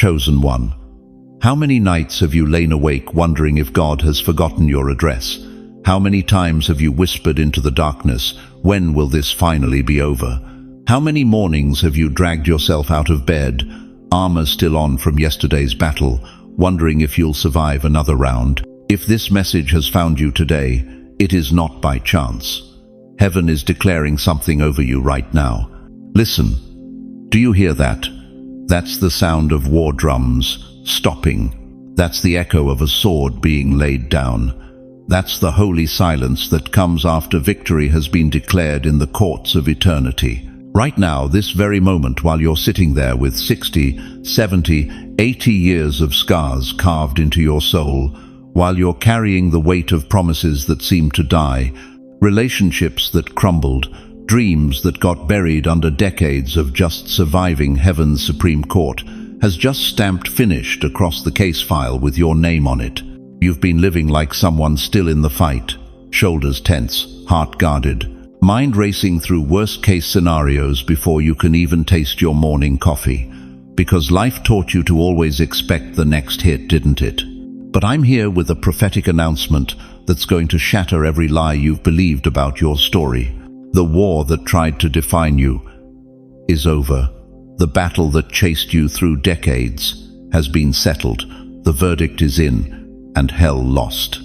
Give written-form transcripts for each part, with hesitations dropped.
chosen one. How many nights have you lain awake wondering if God has forgotten your address? How many times have you whispered into the darkness, when will this finally be over? How many mornings have you dragged yourself out of bed, armor still on from yesterday's battle, wondering if you'll survive another round? If this message has found you today, it is not by chance. Heaven is declaring something over you right now. Listen. Do you hear that? That's the sound of war drums stopping. That's the echo of a sword being laid down. That's the holy silence that comes after victory has been declared in the courts of eternity. Right now, this very moment, while you're sitting there with 60, 70, 80 years of scars carved into your soul, while you're carrying the weight of promises that seem to die, relationships that crumbled, dreams that got buried under decades of just surviving heaven's Supreme Court, has just stamped finished across the case file with your name on it. You've been living like someone still in the fight, shoulders tense, heart guarded, mind racing through worst-case scenarios before you can even taste your morning coffee. Because life taught you to always expect the next hit, didn't it? But I'm here with a prophetic announcement that's going to shatter every lie you've believed about your story. The war that tried to define you is over. The battle that chased you through decades has been settled. The verdict is in, and hell lost.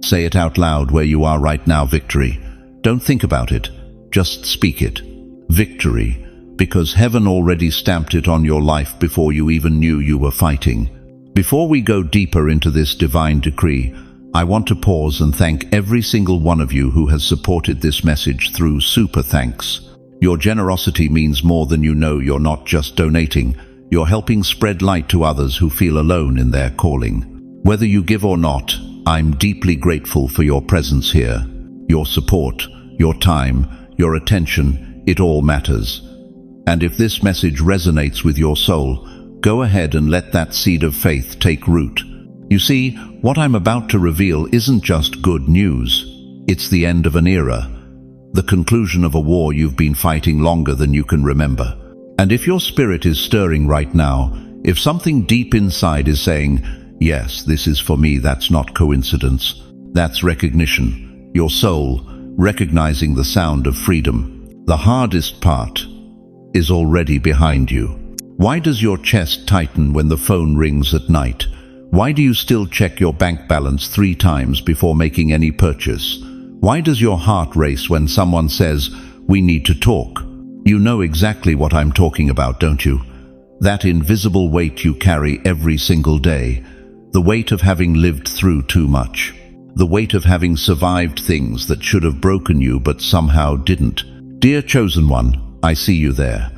Say it out loud where you are right now, victory. Don't think about it, just speak it. Victory, because heaven already stamped it on your life before you even knew you were fighting. Before we go deeper into this divine decree, I want to pause and thank every single one of you who has supported this message through super thanks. Your generosity means more than you know. You're not just donating, you're helping spread light to others who feel alone in their calling. Whether you give or not, I'm deeply grateful for your presence here. Your support, your time, your attention, it all matters. And if this message resonates with your soul, go ahead and let that seed of faith take root. You see, what I'm about to reveal isn't just good news. It's the end of an era, the conclusion of a war you've been fighting longer than you can remember. And if your spirit is stirring right now, if something deep inside is saying, yes, this is for me, that's not coincidence. That's recognition. Your soul recognizing the sound of freedom. The hardest part is already behind you. Why does your chest tighten when the phone rings at night? Why do you still check your bank balance 3 times before making any purchase? Why does your heart race when someone says, we need to talk? You know exactly what I'm talking about, don't you? That invisible weight you carry every single day. The weight of having lived through too much. The weight of having survived things that should have broken you but somehow didn't. Dear chosen one, I see you there,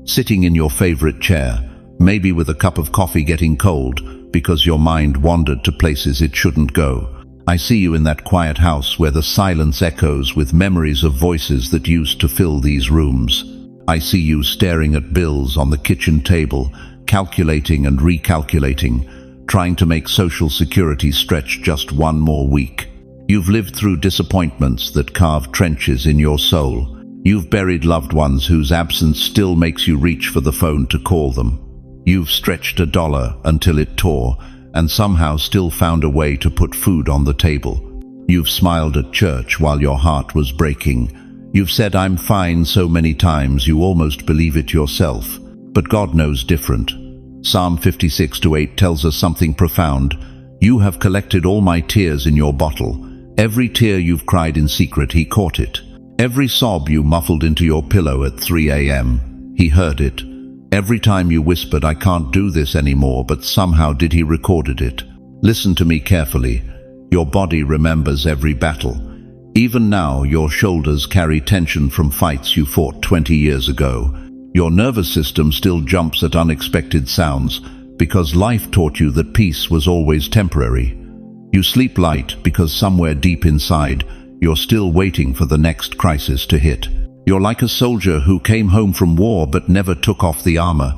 sitting in your favorite chair, maybe with a cup of coffee getting cold because your mind wandered to places it shouldn't go. I see you in that quiet house where the silence echoes with memories of voices that used to fill these rooms. I see you staring at bills on the kitchen table, calculating and recalculating, trying to make Social Security stretch just one more week. You've lived through disappointments that carved trenches in your soul. You've buried loved ones whose absence still makes you reach for the phone to call them. You've stretched $1 until it tore, and somehow still found a way to put food on the table. You've smiled at church while your heart was breaking. You've said, I'm fine, so many times you almost believe it yourself. But God knows different. Psalm 56:8 tells us something profound. You have collected all my tears in your bottle. Every tear you've cried in secret, he caught it. Every sob you muffled into your pillow at 3 a.m., he heard it. Every time you whispered, I can't do this anymore, but somehow did he recorded it. Listen to me carefully. Your body remembers every battle. Even now, your shoulders carry tension from fights you fought 20 years ago. Your nervous system still jumps at unexpected sounds because life taught you that peace was always temporary. You sleep light because somewhere deep inside, you're still waiting for the next crisis to hit. You're like a soldier who came home from war but never took off the armor.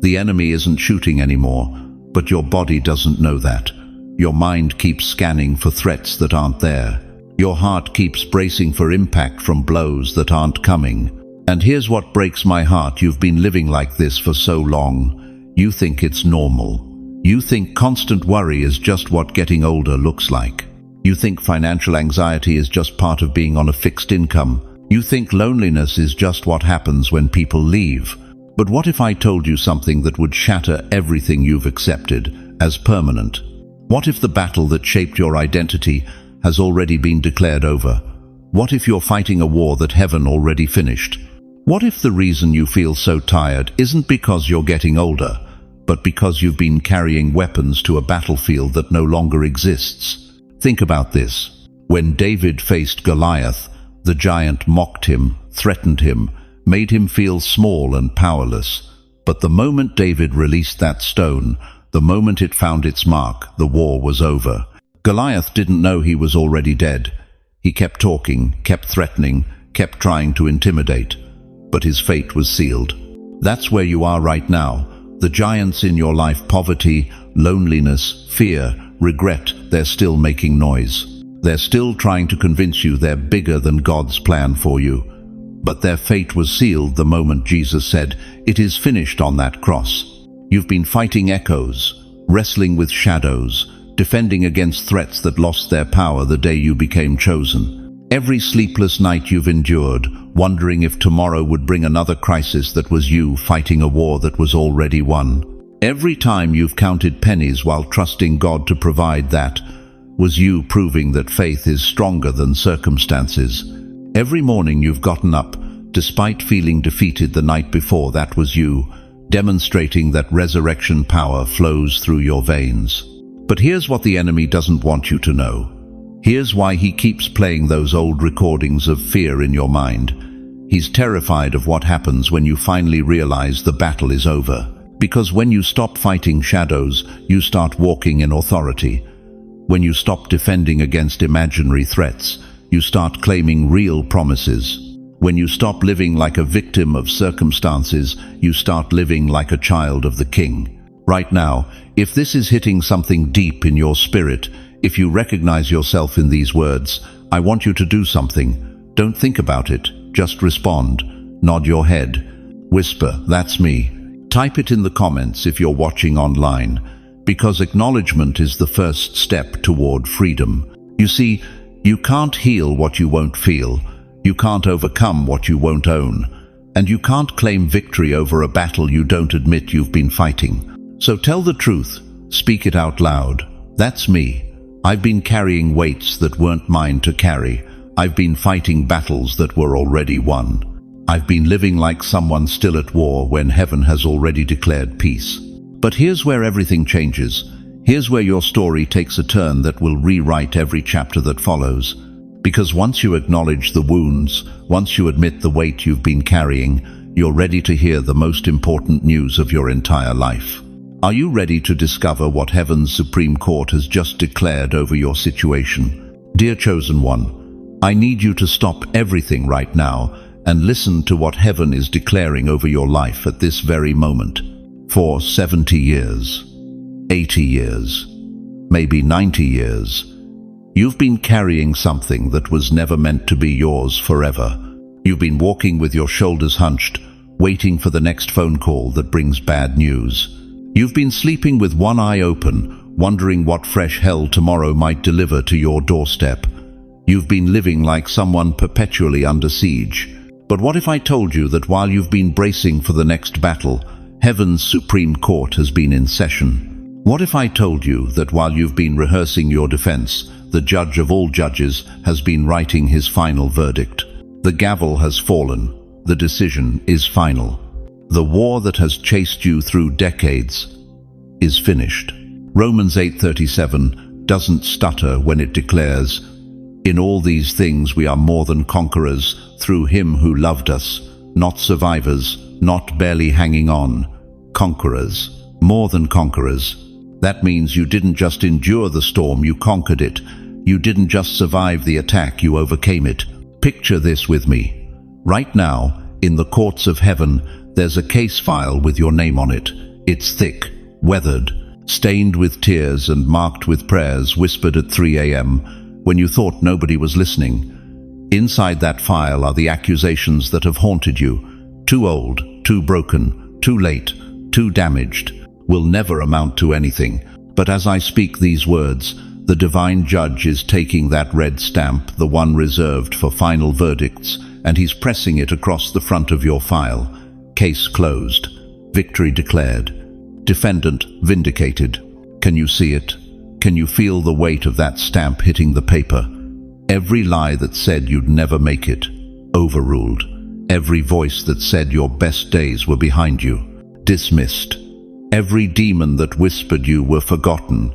The enemy isn't shooting anymore, but your body doesn't know that. Your mind keeps scanning for threats that aren't there. Your heart keeps bracing for impact from blows that aren't coming. And here's what breaks my heart. You've been living like this for so long. You think it's normal. You think constant worry is just what getting older looks like. You think financial anxiety is just part of being on a fixed income. You think loneliness is just what happens when people leave. But what if I told you something that would shatter everything you've accepted as permanent? What if the battle that shaped your identity has already been declared over? What if you're fighting a war that heaven already finished? What if the reason you feel so tired isn't because you're getting older, but because you've been carrying weapons to a battlefield that no longer exists? Think about this. When David faced Goliath, the giant mocked him, threatened him, made him feel small and powerless. But the moment David released that stone, the moment it found its mark, the war was over. Goliath didn't know he was already dead. He kept talking, kept threatening, kept trying to intimidate. But his fate was sealed. That's where you are right now. The giants in your life, poverty, loneliness, fear, regret, they're still making noise. They're still trying to convince you they're bigger than God's plan for you. But their fate was sealed the moment Jesus said, "It is finished," on that cross. You've been fighting echoes, wrestling with shadows, defending against threats that lost their power the day you became chosen. Every sleepless night you've endured, wondering if tomorrow would bring another crisis that was you fighting a war that was already won. Every time you've counted pennies while trusting God to provide, that was you proving that faith is stronger than circumstances. Every morning you've gotten up, despite feeling defeated the night before, that was you, demonstrating that resurrection power flows through your veins. But here's what the enemy doesn't want you to know. Here's why he keeps playing those old recordings of fear in your mind. He's terrified of what happens when you finally realize the battle is over. Because when you stop fighting shadows, you start walking in authority. When you stop defending against imaginary threats, you start claiming real promises. When you stop living like a victim of circumstances, you start living like a child of the King. Right now, if this is hitting something deep in your spirit, if you recognize yourself in these words, I want you to do something. Don't think about it, just respond. Nod your head. Whisper, "That's me." Type it in the comments if you're watching online, because acknowledgement is the first step toward freedom. You see, you can't heal what you won't feel. You can't overcome what you won't own. And you can't claim victory over a battle you don't admit you've been fighting. So tell the truth. Speak it out loud. That's me. I've been carrying weights that weren't mine to carry. I've been fighting battles that were already won. I've been living like someone still at war when heaven has already declared peace. But here's where everything changes. Here's where your story takes a turn that will rewrite every chapter that follows. Because once you acknowledge the wounds, once you admit the weight you've been carrying, you're ready to hear the most important news of your entire life. Are you ready to discover what Heaven's Supreme Court has just declared over your situation? Dear Chosen One, I need you to stop everything right now and listen to what heaven is declaring over your life at this very moment. For 70 years, 80 years, maybe 90 years, you've been carrying something that was never meant to be yours forever. You've been walking with your shoulders hunched, waiting for the next phone call that brings bad news. You've been sleeping with one eye open, wondering what fresh hell tomorrow might deliver to your doorstep. You've been living like someone perpetually under siege. But what if I told you that while you've been bracing for the next battle, Heaven's Supreme Court has been in session? What if I told you that while you've been rehearsing your defense, the judge of all judges has been writing his final verdict? The gavel has fallen. The decision is final. The war that has chased you through decades is finished. Romans 8:37 doesn't stutter when it declares, "In all these things we are more than conquerors through him who loved us," not survivors, not barely hanging on, conquerors, more than conquerors. That means you didn't just endure the storm, you conquered it. You didn't just survive the attack, you overcame it. Picture this with me. Right now, in the courts of heaven, there's a case file with your name on it. It's thick, weathered, stained with tears and marked with prayers whispered at 3 a.m. when you thought nobody was listening. Inside that file are the accusations that have haunted you. Too old, too broken, too late, too damaged. will never amount to anything. But as I speak these words, the divine judge is taking that red stamp, the one reserved for final verdicts, and he's pressing it across the front of your file. Case closed. Victory declared. Defendant vindicated. Can you see it? Can you feel the weight of that stamp hitting the paper? Every lie that said you'd never make it, overruled. Every voice that said your best days were behind you, dismissed. Every demon that whispered you were forgotten,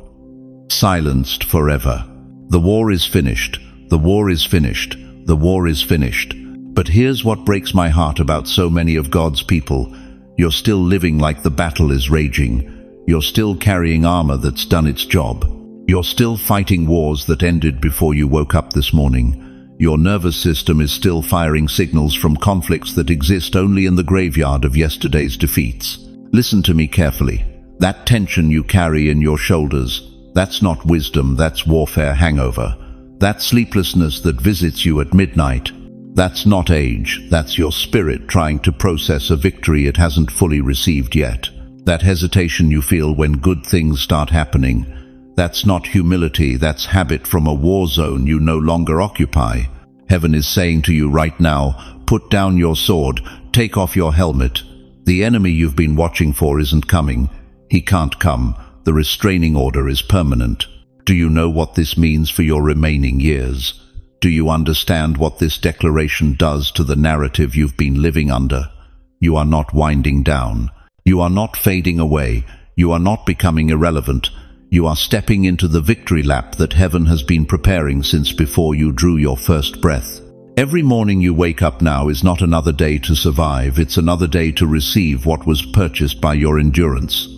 silenced forever. The war is finished. The war is finished. The war is finished. But here's what breaks my heart about so many of God's people. You're still living like the battle is raging. You're still carrying armor that's done its job. You're still fighting wars that ended before you woke up this morning. Your nervous system is still firing signals from conflicts that exist only in the graveyard of yesterday's defeats. Listen to me carefully. That tension you carry in your shoulders, that's not wisdom, that's warfare hangover. That sleeplessness that visits you at midnight, that's not age, that's your spirit trying to process a victory it hasn't fully received yet. That hesitation you feel when good things start happening, that's not humility, that's habit from a war zone you no longer occupy. Heaven is saying to you right now, put down your sword, take off your helmet. The enemy you've been watching for isn't coming. He can't come. The restraining order is permanent. Do you know what this means for your remaining years? Do you understand what this declaration does to the narrative you've been living under? You are not winding down. You are not fading away. You are not becoming irrelevant. You are stepping into the victory lap that heaven has been preparing since before you drew your first breath. Every morning you wake up now is not another day to survive, it's another day to receive what was purchased by your endurance.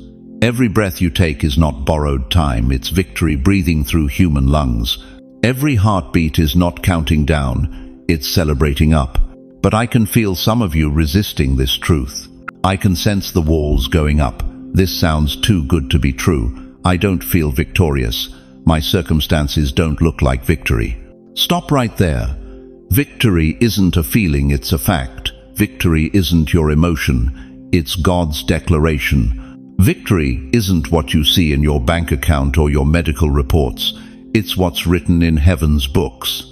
Every breath you take is not borrowed time, it's victory breathing through human lungs. Every heartbeat is not counting down, it's celebrating up. But I can feel some of you resisting this truth. I can sense the walls going up. This sounds too good to be true. I don't feel victorious. My circumstances don't look like victory. Stop right there. Victory isn't a feeling, it's a fact. Victory isn't your emotion, it's God's declaration. Victory isn't what you see in your bank account or your medical reports. It's what's written in heaven's books.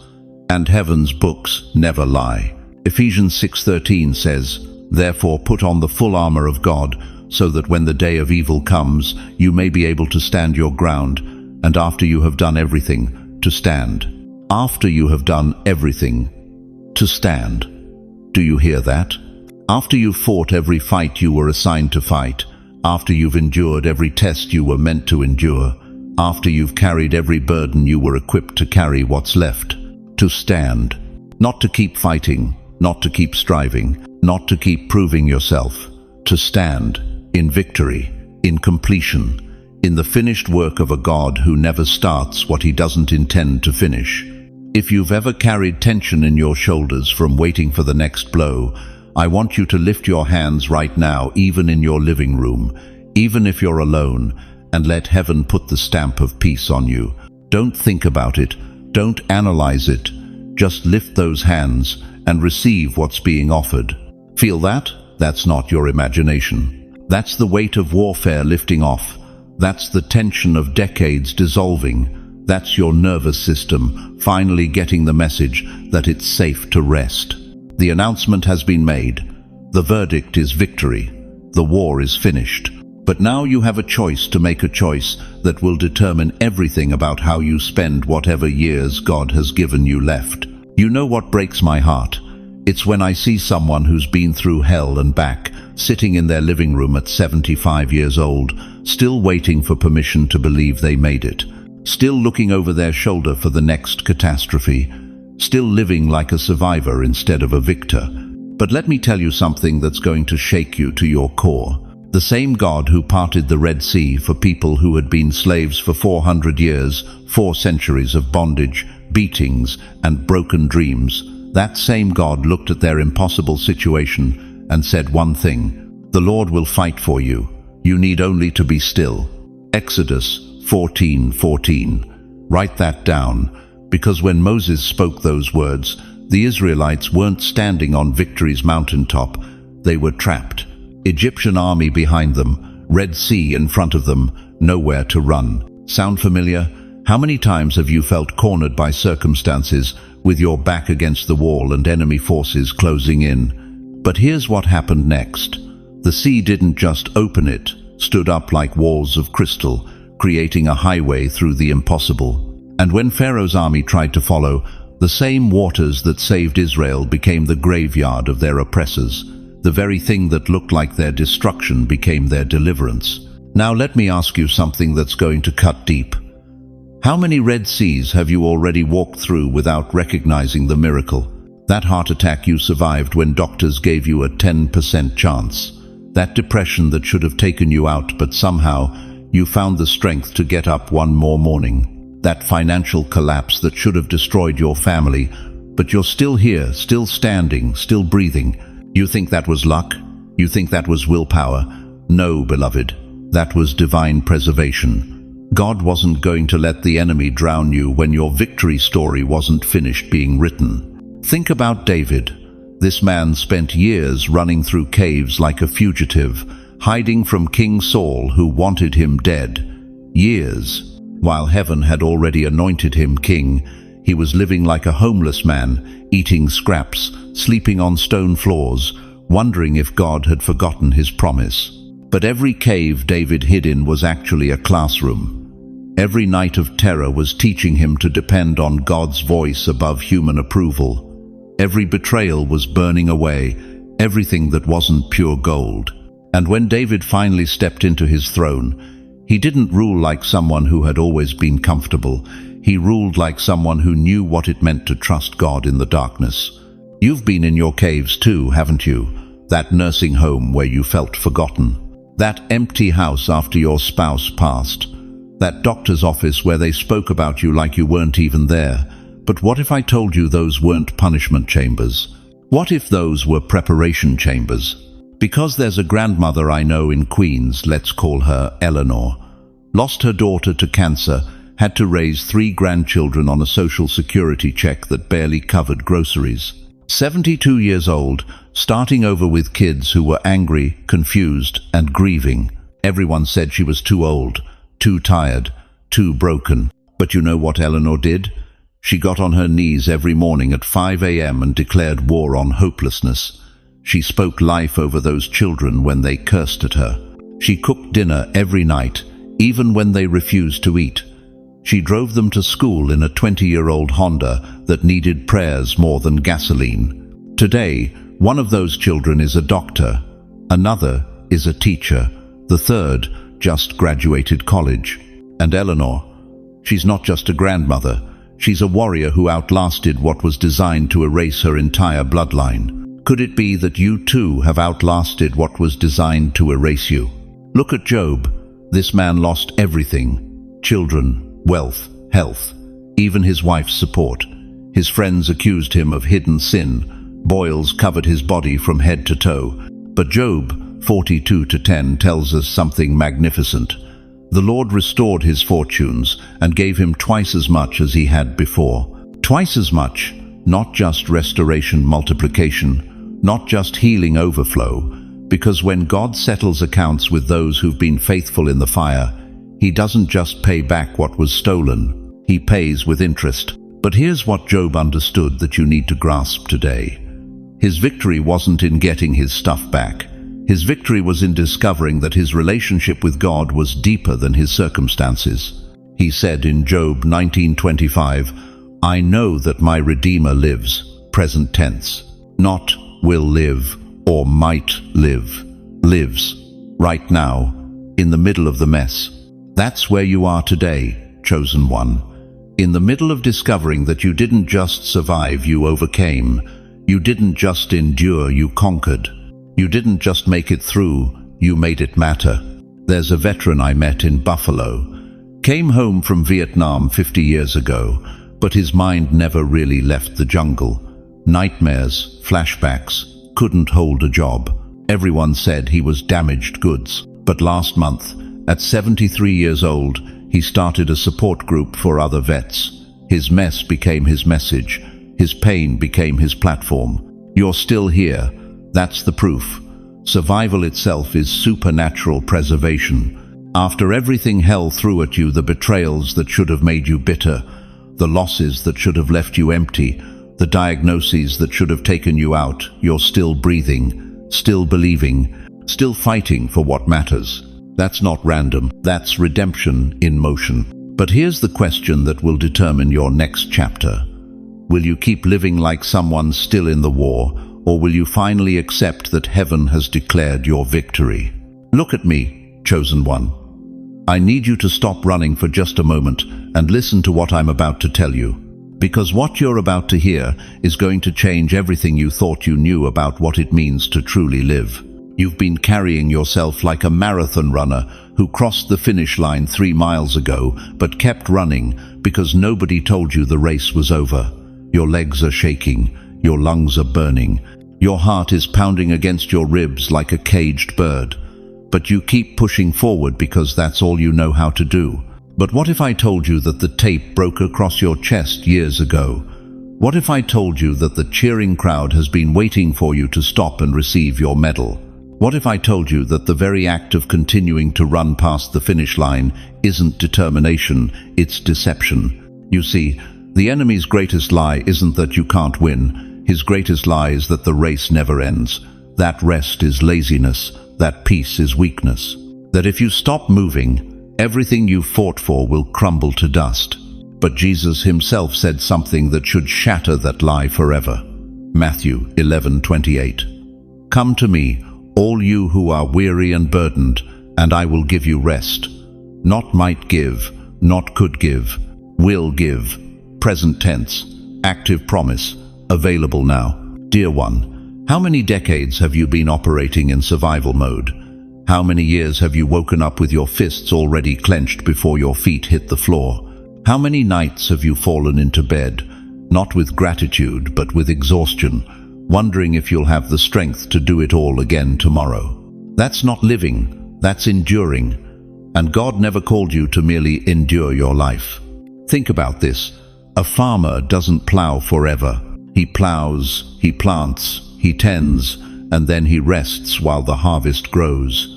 And heaven's books never lie. Ephesians 6:13 says, "Therefore put on the full armor of God, so that when the day of evil comes, you may be able to stand your ground, and after you have done everything, to stand." After you have done everything, to stand. Do you hear that? After you've fought every fight you were assigned to fight, after you've endured every test you were meant to endure, after you've carried every burden you were equipped to carry, what's left? To stand. Not to keep fighting, not to keep striving, not to keep proving yourself. To stand in victory, in completion, in the finished work of a God who never starts what he doesn't intend to finish. If you've ever carried tension in your shoulders from waiting for the next blow, I want you to lift your hands right now, even in your living room, even if you're alone, and let heaven put the stamp of peace on you. Don't think about it. Don't analyze it. Just lift those hands and receive what's being offered. Feel that? That's not your imagination. That's the weight of warfare lifting off. That's the tension of decades dissolving. That's your nervous system finally getting the message that it's safe to rest. The announcement has been made. The verdict is victory. The war is finished. But now you have a choice to make, a choice that will determine everything about how you spend whatever years God has given you left. You know what breaks my heart? It's when I see someone who's been through hell and back, sitting in their living room at 75 years old, still waiting for permission to believe they made it. Still looking over their shoulder for the next catastrophe, still living like a survivor instead of a victor. But let me tell you something that's going to shake you to your core. The same God who parted the Red Sea for people who had been slaves for 400 years, 4 centuries of bondage, beatings, and broken dreams, that same God looked at their impossible situation and said one thing: "The Lord will fight for you. You need only to be still." Exodus 14:14. Write that down, because when Moses spoke those words, the Israelites weren't standing on victory's mountaintop. They were trapped. Egyptian army behind them, Red Sea in front of them, nowhere to run. Sound familiar? How many times have you felt cornered by circumstances, with your back against the wall and enemy forces closing in? But here's what happened next. The sea didn't just open, it stood up like walls of crystal, creating a highway through the impossible. And when Pharaoh's army tried to follow, the same waters that saved Israel became the graveyard of their oppressors. The very thing that looked like their destruction became their deliverance. Now let me ask you something that's going to cut deep. How many Red Seas have you already walked through without recognizing the miracle? That heart attack you survived when doctors gave you a 10% chance. That depression that should have taken you out, but somehow you found the strength to get up one more morning. That financial collapse that should have destroyed your family, but you're still here, still standing, still breathing. You think that was luck? You think that was willpower? No, beloved, that was divine preservation. God wasn't going to let the enemy drown you when your victory story wasn't finished being written. Think about David. This man spent years running through caves like a fugitive, hiding from King Saul, who wanted him dead. Years. While heaven had already anointed him king, he was living like a homeless man, eating scraps, sleeping on stone floors, wondering if God had forgotten his promise. But every cave David hid in was actually a classroom. Every night of terror was teaching him to depend on God's voice above human approval. Every betrayal was burning away everything that wasn't pure gold. And when David finally stepped into his throne, he didn't rule like someone who had always been comfortable. He ruled like someone who knew what it meant to trust God in the darkness. You've been in your caves too, haven't you? That nursing home where you felt forgotten. That empty house after your spouse passed. That doctor's office where they spoke about you like you weren't even there. But what if I told you those weren't punishment chambers? What if those were preparation chambers? Because there's a grandmother I know in Queens, let's call her Eleanor, lost her daughter to cancer, had to raise 3 grandchildren on a social security check that barely covered groceries. 72 years old, starting over with kids who were angry, confused, and grieving. Everyone said she was too old, too tired, too broken. But you know what Eleanor did? She got on her knees every morning at 5 a.m. and declared war on hopelessness. She spoke life over those children when they cursed at her. She cooked dinner every night, even when they refused to eat. She drove them to school in a 20-year-old Honda that needed prayers more than gasoline. Today, one of those children is a doctor, another is a teacher, the third just graduated college. And Eleanor, she's not just a grandmother, she's a warrior who outlasted what was designed to erase her entire bloodline. Could it be that you too have outlasted what was designed to erase you? Look at Job. This man lost everything: children, wealth, health, even his wife's support. His friends accused him of hidden sin. Boils covered his body from head to toe. But Job 42:10 tells us something magnificent. The Lord restored his fortunes and gave him twice as much as he had before. Twice as much, not just restoration multiplication, not just healing overflow, because when God settles accounts with those who've been faithful in the fire, he doesn't just pay back what was stolen, he pays with interest. But here's what Job understood that you need to grasp today. His victory wasn't in getting his stuff back. His victory was in discovering that his relationship with God was deeper than his circumstances. He said in Job 19:25, "I know that my Redeemer lives," present tense, not will live or might live, lives, right now, in the middle of the mess. That's where you are today, chosen one. In the middle of discovering that you didn't just survive, you overcame. You didn't just endure, you conquered. You didn't just make it through, you made it matter. There's a veteran I met in Buffalo. Came home from Vietnam 50 years ago, but his mind never really left the jungle. Nightmares, flashbacks, couldn't hold a job. Everyone said he was damaged goods. But last month, at 73 years old, he started a support group for other vets. His mess became his message. His pain became his platform. You're still here. That's the proof. Survival itself is supernatural preservation. After everything hell threw at you, the betrayals that should have made you bitter, the losses that should have left you empty, the diagnoses that should have taken you out, you're still breathing, still believing, still fighting for what matters. That's not random, that's redemption in motion. But here's the question that will determine your next chapter. Will you keep living like someone still in the war, or will you finally accept that heaven has declared your victory? Look at me, chosen one. I need you to stop running for just a moment and listen to what I'm about to tell you. Because what you're about to hear is going to change everything you thought you knew about what it means to truly live. You've been carrying yourself like a marathon runner who crossed the finish line 3 miles ago but kept running because nobody told you the race was over. Your legs are shaking, your lungs are burning, your heart is pounding against your ribs like a caged bird. But you keep pushing forward because that's all you know how to do. But what if I told you that the tape broke across your chest years ago? What if I told you that the cheering crowd has been waiting for you to stop and receive your medal? What if I told you that the very act of continuing to run past the finish line isn't determination, it's deception? You see, the enemy's greatest lie isn't that you can't win. His greatest lie is that the race never ends. That rest is laziness. That peace is weakness. That if you stop moving, everything you fought for will crumble to dust. But Jesus himself said something that should shatter that lie forever. Matthew 11:28. Come to me, all you who are weary and burdened, and I will give you rest. Not might give, not could give, will give. Present tense, active promise, available now. Dear one, how many decades have you been operating in survival mode? How many years have you woken up with your fists already clenched before your feet hit the floor? How many nights have you fallen into bed, not with gratitude but with exhaustion, wondering if you'll have the strength to do it all again tomorrow? That's not living, that's enduring. And God never called you to merely endure your life. Think about this. A farmer doesn't plow forever. He plows, he plants, he tends, and then he rests while the harvest grows.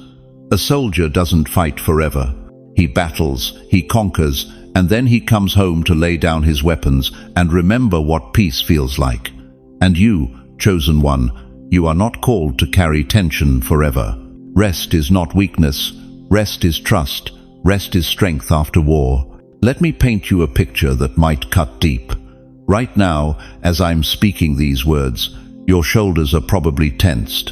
A soldier doesn't fight forever. He battles, he conquers, and then he comes home to lay down his weapons and remember what peace feels like. And you, chosen one, you are not called to carry tension forever. Rest is not weakness. Rest is trust. Rest is strength after war. Let me paint you a picture that might cut deep. Right now, as I'm speaking these words, your shoulders are probably tensed.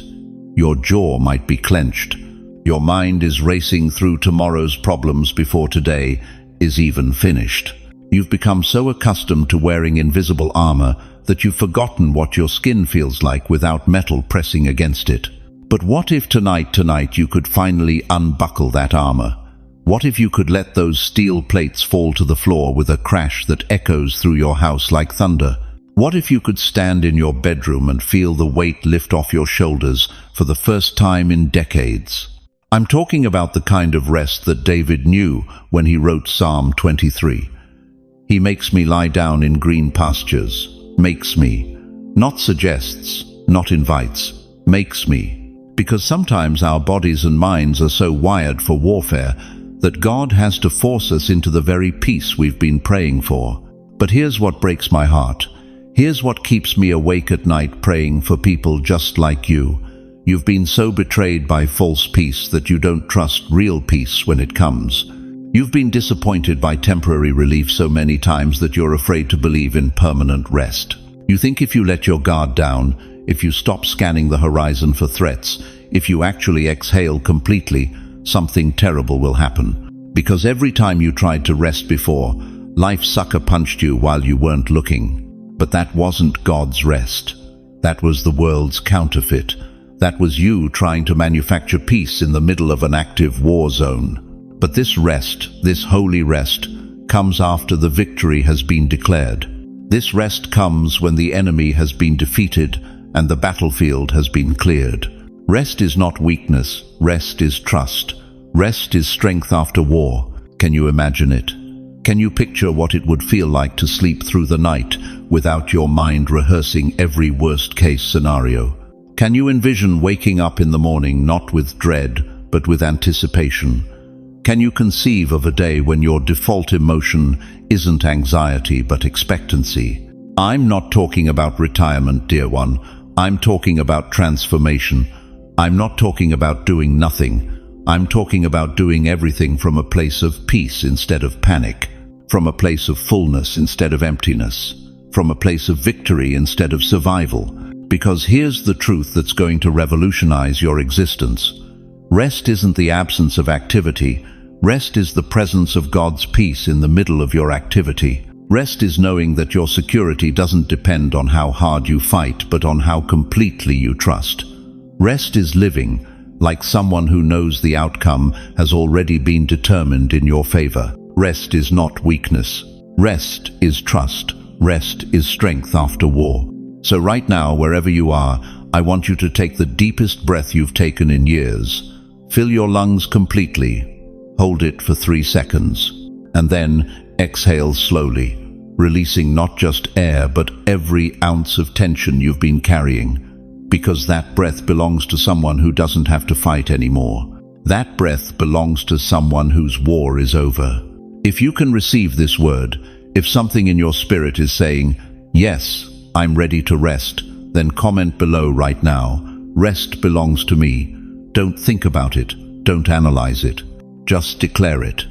Your jaw might be clenched. Your mind is racing through tomorrow's problems before today is even finished. You've become so accustomed to wearing invisible armor that you've forgotten what your skin feels like without metal pressing against it. But what if tonight you could finally unbuckle that armor? What if you could let those steel plates fall to the floor with a crash that echoes through your house like thunder? What if you could stand in your bedroom and feel the weight lift off your shoulders for the first time in decades? I'm talking about the kind of rest that David knew when he wrote Psalm 23. He makes me lie down in green pastures. Makes me. Not suggests, not invites. Makes me. Because sometimes our bodies and minds are so wired for warfare that God has to force us into the very peace we've been praying for. But here's what breaks my heart. Here's what keeps me awake at night praying for people just like you. You've been so betrayed by false peace that you don't trust real peace when it comes. You've been disappointed by temporary relief so many times that you're afraid to believe in permanent rest. You think if you let your guard down, if you stop scanning the horizon for threats, if you actually exhale completely, something terrible will happen. Because every time you tried to rest before, life sucker punched you while you weren't looking. But that wasn't God's rest. That was the world's counterfeit. That was you trying to manufacture peace in the middle of an active war zone. But this rest, this holy rest, comes after the victory has been declared. This rest comes when the enemy has been defeated and the battlefield has been cleared. Rest is not weakness. Rest is trust. Rest is strength after war. Can you imagine it? Can you picture what it would feel like to sleep through the night without your mind rehearsing every worst-case scenario? Can you envision waking up in the morning not with dread, but with anticipation? Can you conceive of a day when your default emotion isn't anxiety but expectancy? I'm not talking about retirement, dear one. I'm talking about transformation. I'm not talking about doing nothing. I'm talking about doing everything from a place of peace instead of panic, from a place of fullness instead of emptiness, from a place of victory instead of survival. Because here's the truth that's going to revolutionize your existence. Rest isn't the absence of activity. Rest is the presence of God's peace in the middle of your activity. Rest is knowing that your security doesn't depend on how hard you fight, but on how completely you trust. Rest is living like someone who knows the outcome has already been determined in your favor. Rest is not weakness. Rest is trust. Rest is strength after war. So right now, wherever you are, I want you to take the deepest breath you've taken in years. Fill your lungs completely. Hold it for 3 seconds. And then exhale slowly, releasing not just air but every ounce of tension you've been carrying. Because that breath belongs to someone who doesn't have to fight anymore. That breath belongs to someone whose war is over. If you can receive this word, if something in your spirit is saying, "Yes, I'm ready to rest," then comment below right now. Rest belongs to me. Don't think about it. Don't analyze it. Just declare it.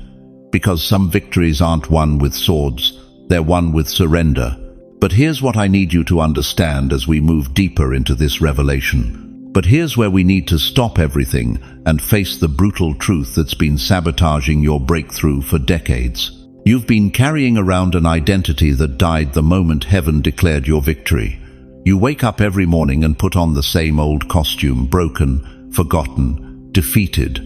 Because some victories aren't won with swords, they're won with surrender. But here's what I need you to understand as we move deeper into this revelation. But here's where we need to stop everything and face the brutal truth that's been sabotaging your breakthrough for decades. You've been carrying around an identity that died the moment heaven declared your victory. You wake up every morning and put on the same old costume, broken, forgotten, defeated.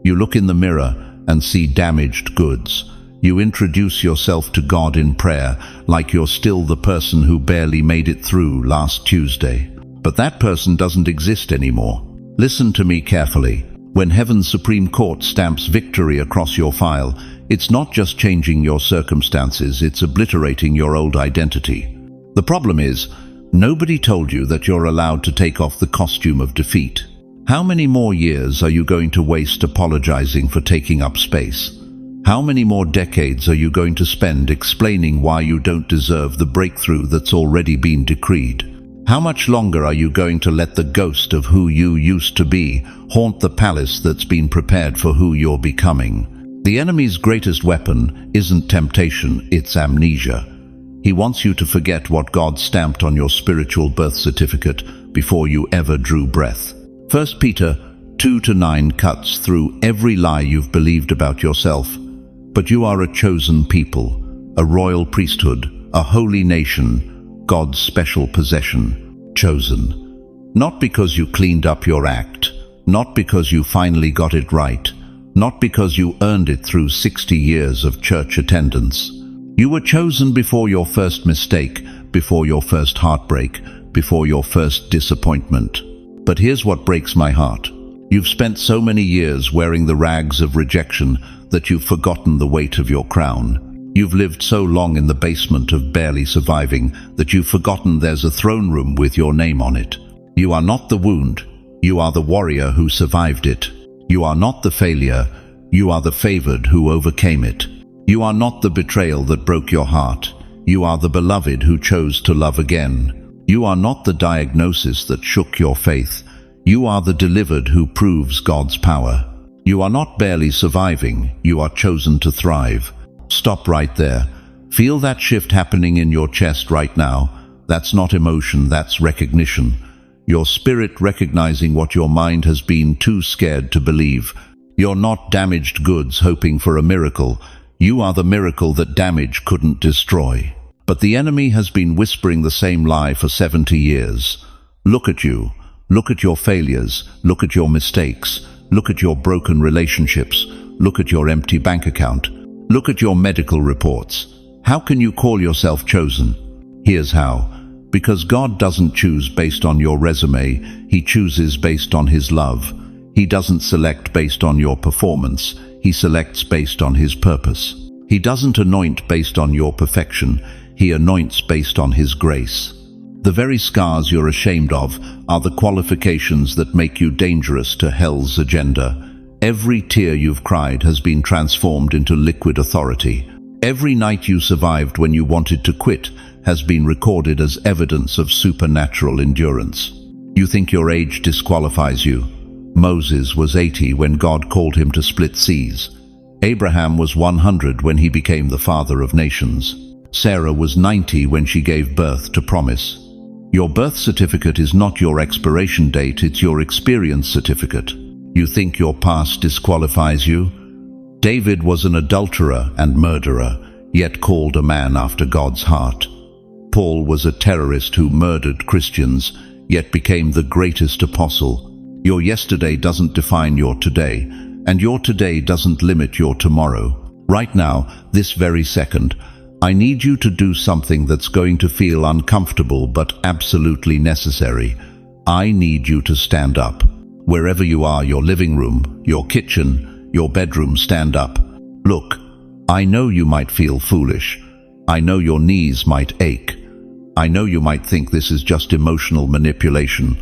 You look in the mirror and see damaged goods. You introduce yourself to God in prayer like you're still the person who barely made it through last Tuesday. But that person doesn't exist anymore. Listen to me carefully. When Heaven's Supreme Court stamps victory across your file, it's not just changing your circumstances, it's obliterating your old identity. The problem is, nobody told you that you're allowed to take off the costume of defeat. How many more years are you going to waste apologizing for taking up space? How many more decades are you going to spend explaining why you don't deserve the breakthrough that's already been decreed? How much longer are you going to let the ghost of who you used to be haunt the palace that's been prepared for who you're becoming? The enemy's greatest weapon isn't temptation, it's amnesia. He wants you to forget what God stamped on your spiritual birth certificate before you ever drew breath. 1 Peter 2-9 cuts through every lie you've believed about yourself. But you are a chosen people, a royal priesthood, a holy nation, God's special possession, chosen. Not because you cleaned up your act, not because you finally got it right, not because you earned it through 60 years of church attendance. You were chosen before your first mistake, before your first heartbreak, before your first disappointment. But here's what breaks my heart. You've spent so many years wearing the rags of rejection that you've forgotten the weight of your crown. You've lived so long in the basement of barely surviving that you've forgotten there's a throne room with your name on it. You are not the wound. You are the warrior who survived it. You are not the failure. You are the favored who overcame it. You are not the betrayal that broke your heart. You are the beloved who chose to love again. You are not the diagnosis that shook your faith. You are the delivered who proves God's power. You are not barely surviving, you are chosen to thrive. Stop right there. Feel that shift happening in your chest right now. That's not emotion, that's recognition. Your spirit recognizing what your mind has been too scared to believe. You're not damaged goods hoping for a miracle. You are the miracle that damage couldn't destroy. But the enemy has been whispering the same lie for 70 years. Look at you. Look at your failures. Look at your mistakes. Look at your broken relationships. Look at your empty bank account. Look at your medical reports. How can you call yourself chosen? Here's how. Because God doesn't choose based on your resume, He chooses based on His love. He doesn't select based on your performance, He selects based on His purpose. He doesn't anoint based on your perfection, He anoints based on His grace. The very scars you're ashamed of are the qualifications that make you dangerous to hell's agenda. Every tear you've cried has been transformed into liquid authority. Every night you survived when you wanted to quit has been recorded as evidence of supernatural endurance. You think your age disqualifies you? Moses was 80 when God called him to split seas. Abraham was 100 when he became the father of nations. Sarah was 90 when she gave birth to promise. Your birth certificate is not your expiration date, it's your experience certificate. You think your past disqualifies you? David was an adulterer and murderer, yet called a man after God's heart. Paul was a terrorist who murdered Christians, yet became the greatest apostle. Your yesterday doesn't define your today, and your today doesn't limit your tomorrow. Right now, this very second, I need you to do something that's going to feel uncomfortable but absolutely necessary. I need you to stand up. Wherever you are, your living room, your kitchen, your bedroom, stand up. Look, I know you might feel foolish. I know your knees might ache. I know you might think this is just emotional manipulation.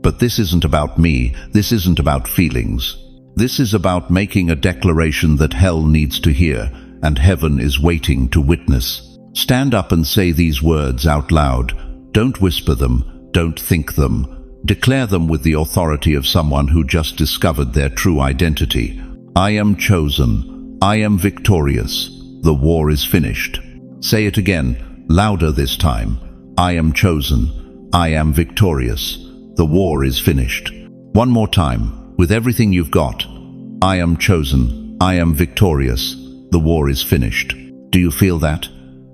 But this isn't about me. This isn't about feelings. This is about making a declaration that hell needs to hear and heaven is waiting to witness. Stand up and say these words out loud. Don't whisper them. Don't think them. Declare them with the authority of someone who just discovered their true identity. I am chosen. I am victorious. The war is finished. Say it again, louder this time. I am chosen. I am victorious. The war is finished. One more time, with everything you've got. I am chosen. I am victorious. The war is finished. Do you feel that?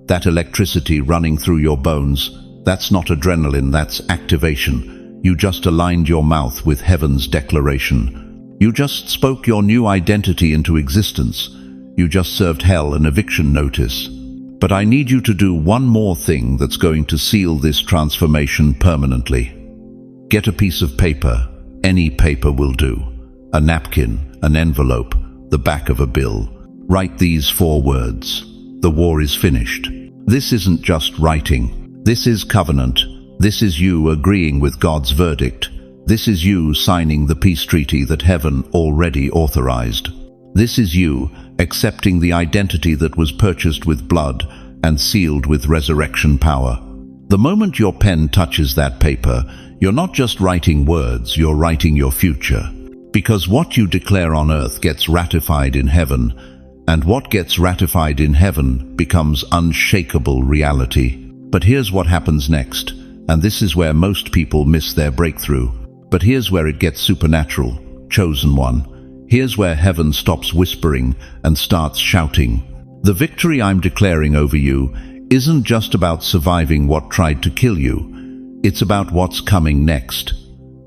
That electricity running through your bones? That's not adrenaline, that's activation. You just aligned your mouth with heaven's declaration. You just spoke your new identity into existence. You just served hell an eviction notice. But I need you to do one more thing that's going to seal this transformation permanently. Get a piece of paper. Any paper will do. A napkin, an envelope, the back of a bill. Write these 4 words. The war is finished. This isn't just writing. This is covenant. This is you agreeing with God's verdict. This is you signing the peace treaty that heaven already authorized. This is you accepting the identity that was purchased with blood and sealed with resurrection power. The moment your pen touches that paper, you're not just writing words, you're writing your future. Because what you declare on earth gets ratified in heaven, and what gets ratified in heaven becomes unshakable reality. But here's what happens next, and this is where most people miss their breakthrough. But here's where it gets supernatural, chosen one. Here's where heaven stops whispering and starts shouting. The victory I'm declaring over you isn't just about surviving what tried to kill you. It's about what's coming next.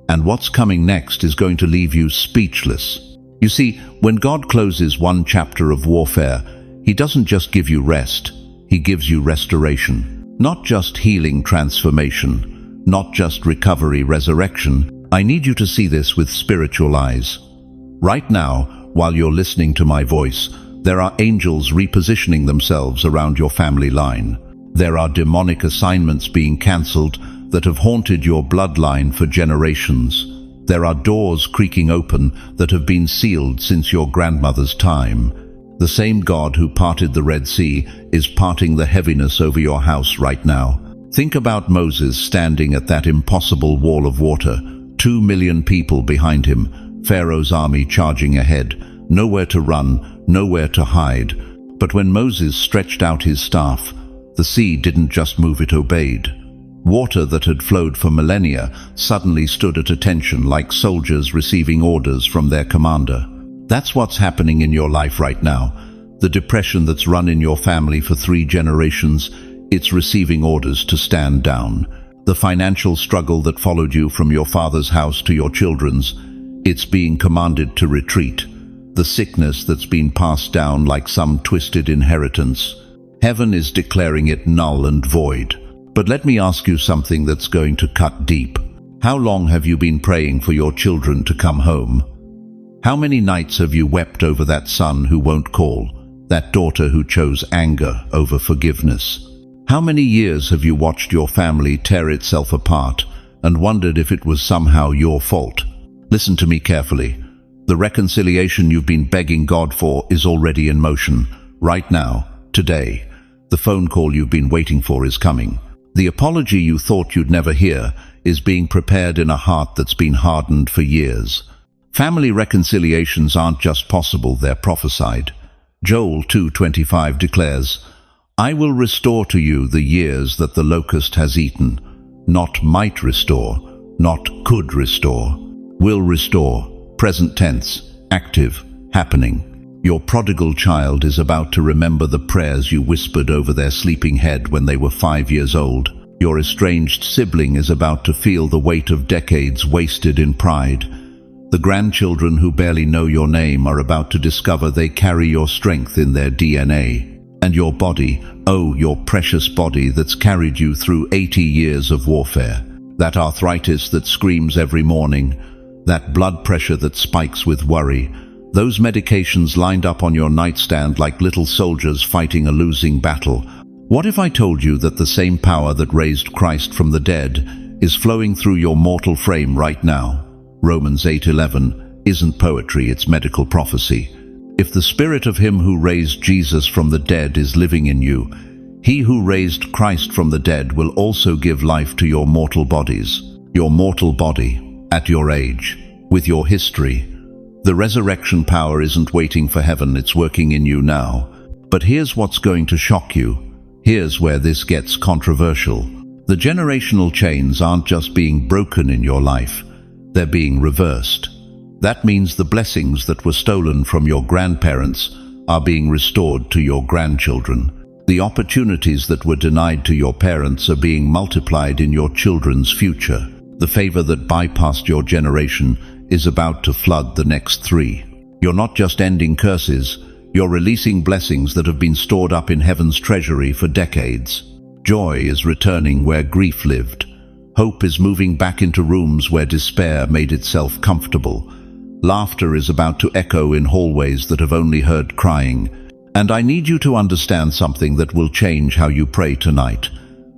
And what's coming next is going to leave you speechless. You see, when God closes one chapter of warfare, He doesn't just give you rest, He gives you restoration. Not just healing, transformation, not just recovery, resurrection. I need you to see this with spiritual eyes. Right now, while you're listening to my voice, there are angels repositioning themselves around your family line. There are demonic assignments being cancelled that have haunted your bloodline for generations. There are doors creaking open that have been sealed since your grandmother's time. The same God who parted the Red Sea is parting the heaviness over your house right now. Think about Moses standing at that impossible wall of water, 2 million people behind him, Pharaoh's army charging ahead, nowhere to run, nowhere to hide. But when Moses stretched out his staff, the sea didn't just move, it obeyed. Water that had flowed for millennia suddenly stood at attention like soldiers receiving orders from their commander. That's what's happening in your life right now. The depression that's run in your family for 3 generations, it's receiving orders to stand down. The financial struggle that followed you from your father's house to your children's, it's being commanded to retreat. The sickness that's been passed down like some twisted inheritance, heaven is declaring it null and void. But let me ask you something that's going to cut deep. How long have you been praying for your children to come home? How many nights have you wept over that son who won't call, that daughter who chose anger over forgiveness? How many years have you watched your family tear itself apart and wondered if it was somehow your fault? Listen to me carefully. The reconciliation you've been begging God for is already in motion. Right now, today. The phone call you've been waiting for is coming. The apology you thought you'd never hear is being prepared in a heart that's been hardened for years. Family reconciliations aren't just possible, they're prophesied. Joel 2:25 declares, "I will restore to you the years that the locust has eaten." Not might restore, not could restore. Will restore, present tense, active, happening. Your prodigal child is about to remember the prayers you whispered over their sleeping head when they were 5 years old. Your estranged sibling is about to feel the weight of decades wasted in pride. The grandchildren who barely know your name are about to discover they carry your strength in their DNA. And your body, oh, your precious body that's carried you through 80 years of warfare. That arthritis that screams every morning, that blood pressure that spikes with worry, those medications lined up on your nightstand like little soldiers fighting a losing battle. What if I told you that the same power that raised Christ from the dead is flowing through your mortal frame right now? Romans 8:11 isn't poetry, it's medical prophecy. If the spirit of him who raised Jesus from the dead is living in you, he who raised Christ from the dead will also give life to your mortal bodies. Your mortal body, at your age, with your history. The resurrection power isn't waiting for heaven, it's working in you now. But here's what's going to shock you. Here's where this gets controversial. The generational chains aren't just being broken in your life, they're being reversed. That means the blessings that were stolen from your grandparents are being restored to your grandchildren. The opportunities that were denied to your parents are being multiplied in your children's future. The favor that bypassed your generation is about to flood the next 3. You're not just ending curses, you're releasing blessings that have been stored up in heaven's treasury for decades. Joy is returning where grief lived. Hope is moving back into rooms where despair made itself comfortable. Laughter is about to echo in hallways that have only heard crying. And I need you to understand something that will change how you pray tonight.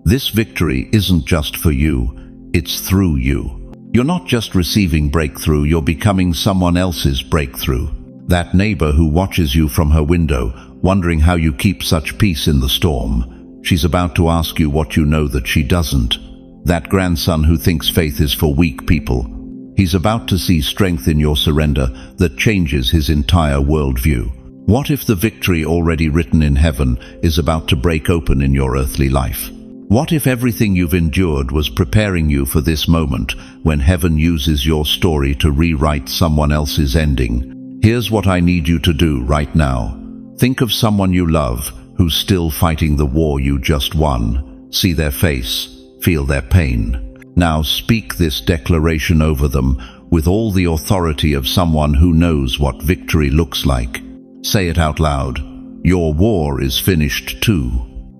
This victory isn't just for you, it's through you. You're not just receiving breakthrough, you're becoming someone else's breakthrough. That neighbor who watches you from her window, wondering how you keep such peace in the storm. She's about to ask you what you know that she doesn't. That grandson who thinks faith is for weak people. He's about to see strength in your surrender that changes his entire worldview. What if the victory already written in heaven is about to break open in your earthly life? What if everything you've endured was preparing you for this moment when heaven uses your story to rewrite someone else's ending? Here's what I need you to do right now. Think of someone you love who's still fighting the war you just won. See their face, feel their pain. Now speak this declaration over them with all the authority of someone who knows what victory looks like. Say it out loud. Your war is finished too.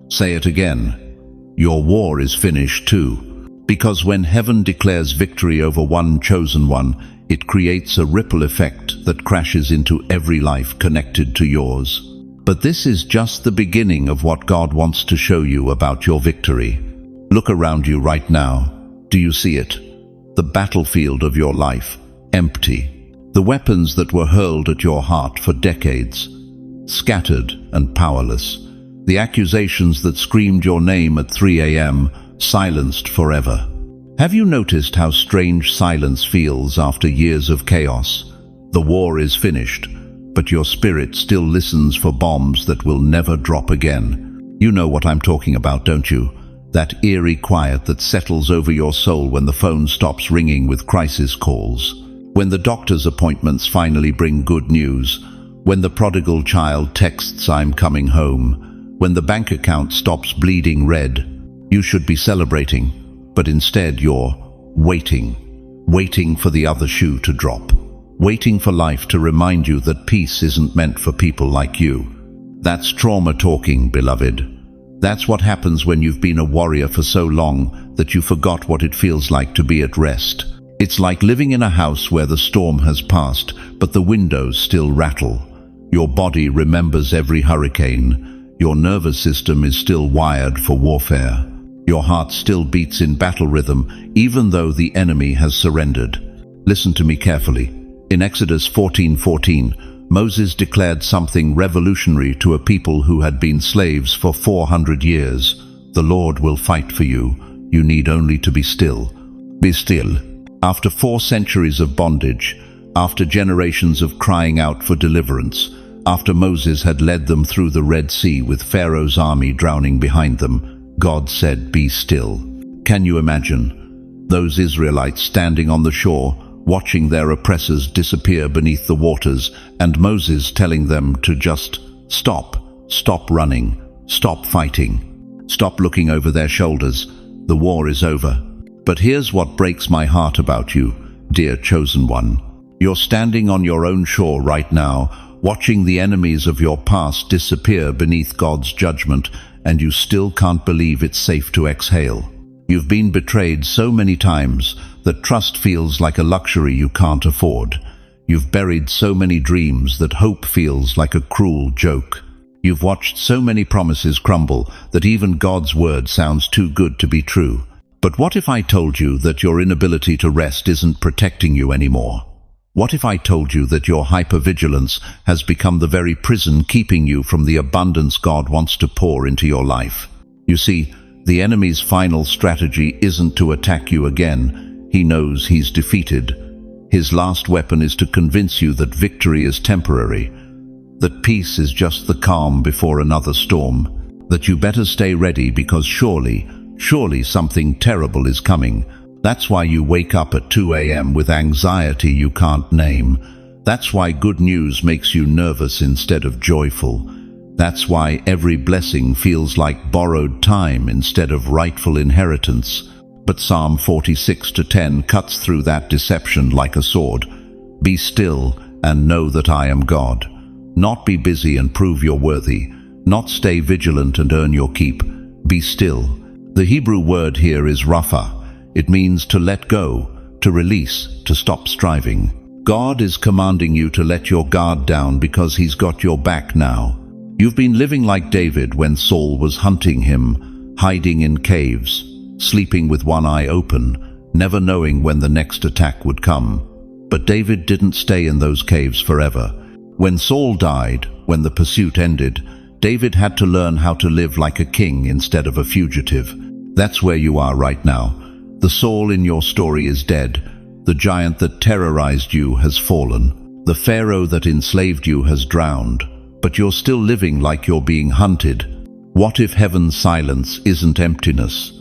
Say it again. Your war is finished too. Because when heaven declares victory over one chosen one, it creates a ripple effect that crashes into every life connected to yours. But this is just the beginning of what God wants to show you about your victory. Look around you right now. Do you see it? The battlefield of your life, empty. The weapons that were hurled at your heart for decades, scattered and powerless. The accusations that screamed your name at 3 a.m., silenced forever. Have you noticed how strange silence feels after years of chaos? The war is finished, but your spirit still listens for bombs that will never drop again. You know what I'm talking about, don't you? That eerie quiet that settles over your soul when the phone stops ringing with crisis calls. When the doctor's appointments finally bring good news. When the prodigal child texts, "I'm coming home." When the bank account stops bleeding red. You should be celebrating, but instead you're waiting. Waiting for the other shoe to drop. Waiting for life to remind you that peace isn't meant for people like you. That's trauma talking, beloved. That's what happens when you've been a warrior for so long that you forgot what it feels like to be at rest. It's like living in a house where the storm has passed, but the windows still rattle. Your body remembers every hurricane. Your nervous system is still wired for warfare. Your heart still beats in battle rhythm, even though the enemy has surrendered. Listen to me carefully. In Exodus 14:14, Moses declared something revolutionary to a people who had been slaves for 400 years. The Lord will fight for you. You need only to be still. Be still. After 4 centuries of bondage, after generations of crying out for deliverance, after Moses had led them through the Red Sea with Pharaoh's army drowning behind them, God said, "Be still." Can you imagine those Israelites standing on the shore, watching their oppressors disappear beneath the waters, and Moses telling them to just stop running, stop fighting, stop looking over their shoulders. The war is over. But here's what breaks my heart about you, dear chosen one. You're standing on your own shore right now, watching the enemies of your past disappear beneath God's judgment, and you still can't believe it's safe to exhale. You've been betrayed so many times that trust feels like a luxury you can't afford. You've buried so many dreams that hope feels like a cruel joke. You've watched so many promises crumble that even God's word sounds too good to be true. But what if I told you that your inability to rest isn't protecting you anymore? What if I told you that your hypervigilance has become the very prison keeping you from the abundance God wants to pour into your life? You see, the enemy's final strategy isn't to attack you again. He knows he's defeated. His last weapon is to convince you that victory is temporary, that peace is just the calm before another storm, that you better stay ready because surely something terrible is coming. That's why you wake up at 2 a.m. with anxiety you can't name. That's why good news makes you nervous instead of joyful. That's why every blessing feels like borrowed time instead of rightful inheritance. But Psalm 46:10 cuts through that deception like a sword. Be still and know that I am God. Not be busy and prove you're worthy. Not stay vigilant and earn your keep. Be still. The Hebrew word here is rapha. It means to let go, to release, to stop striving. God is commanding you to let your guard down because He's got your back now. You've been living like David when Saul was hunting him, hiding in caves, sleeping with one eye open, never knowing when the next attack would come. But David didn't stay in those caves forever. When Saul died, when the pursuit ended, David had to learn how to live like a king instead of a fugitive. That's where you are right now. The Saul in your story is dead. The giant that terrorized you has fallen. The Pharaoh that enslaved you has drowned. But you're still living like you're being hunted. What if heaven's silence isn't emptiness,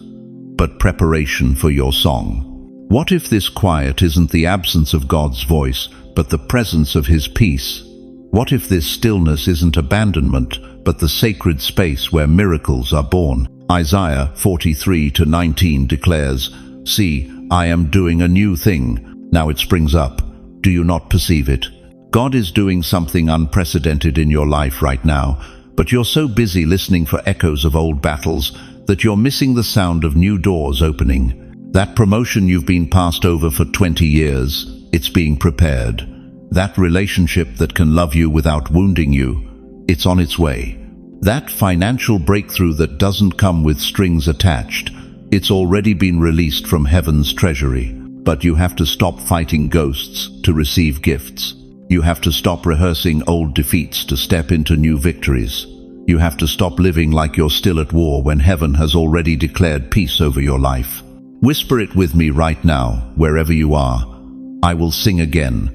but preparation for your song? What if this quiet isn't the absence of God's voice, but the presence of His peace? What if this stillness isn't abandonment, but the sacred space where miracles are born? Isaiah 43:19 declares, "See, I am doing a new thing. Now it springs up. Do you not perceive it?" God is doing something unprecedented in your life right now, but you're so busy listening for echoes of old battles that you're missing the sound of new doors opening. That promotion you've been passed over for 20 years, it's being prepared. That relationship that can love you without wounding you, it's on its way. That financial breakthrough that doesn't come with strings attached, it's already been released from heaven's treasury. But you have to stop fighting ghosts to receive gifts. You have to stop rehearsing old defeats to step into new victories. You have to stop living like you're still at war when heaven has already declared peace over your life. Whisper it with me right now, wherever you are. I will sing again.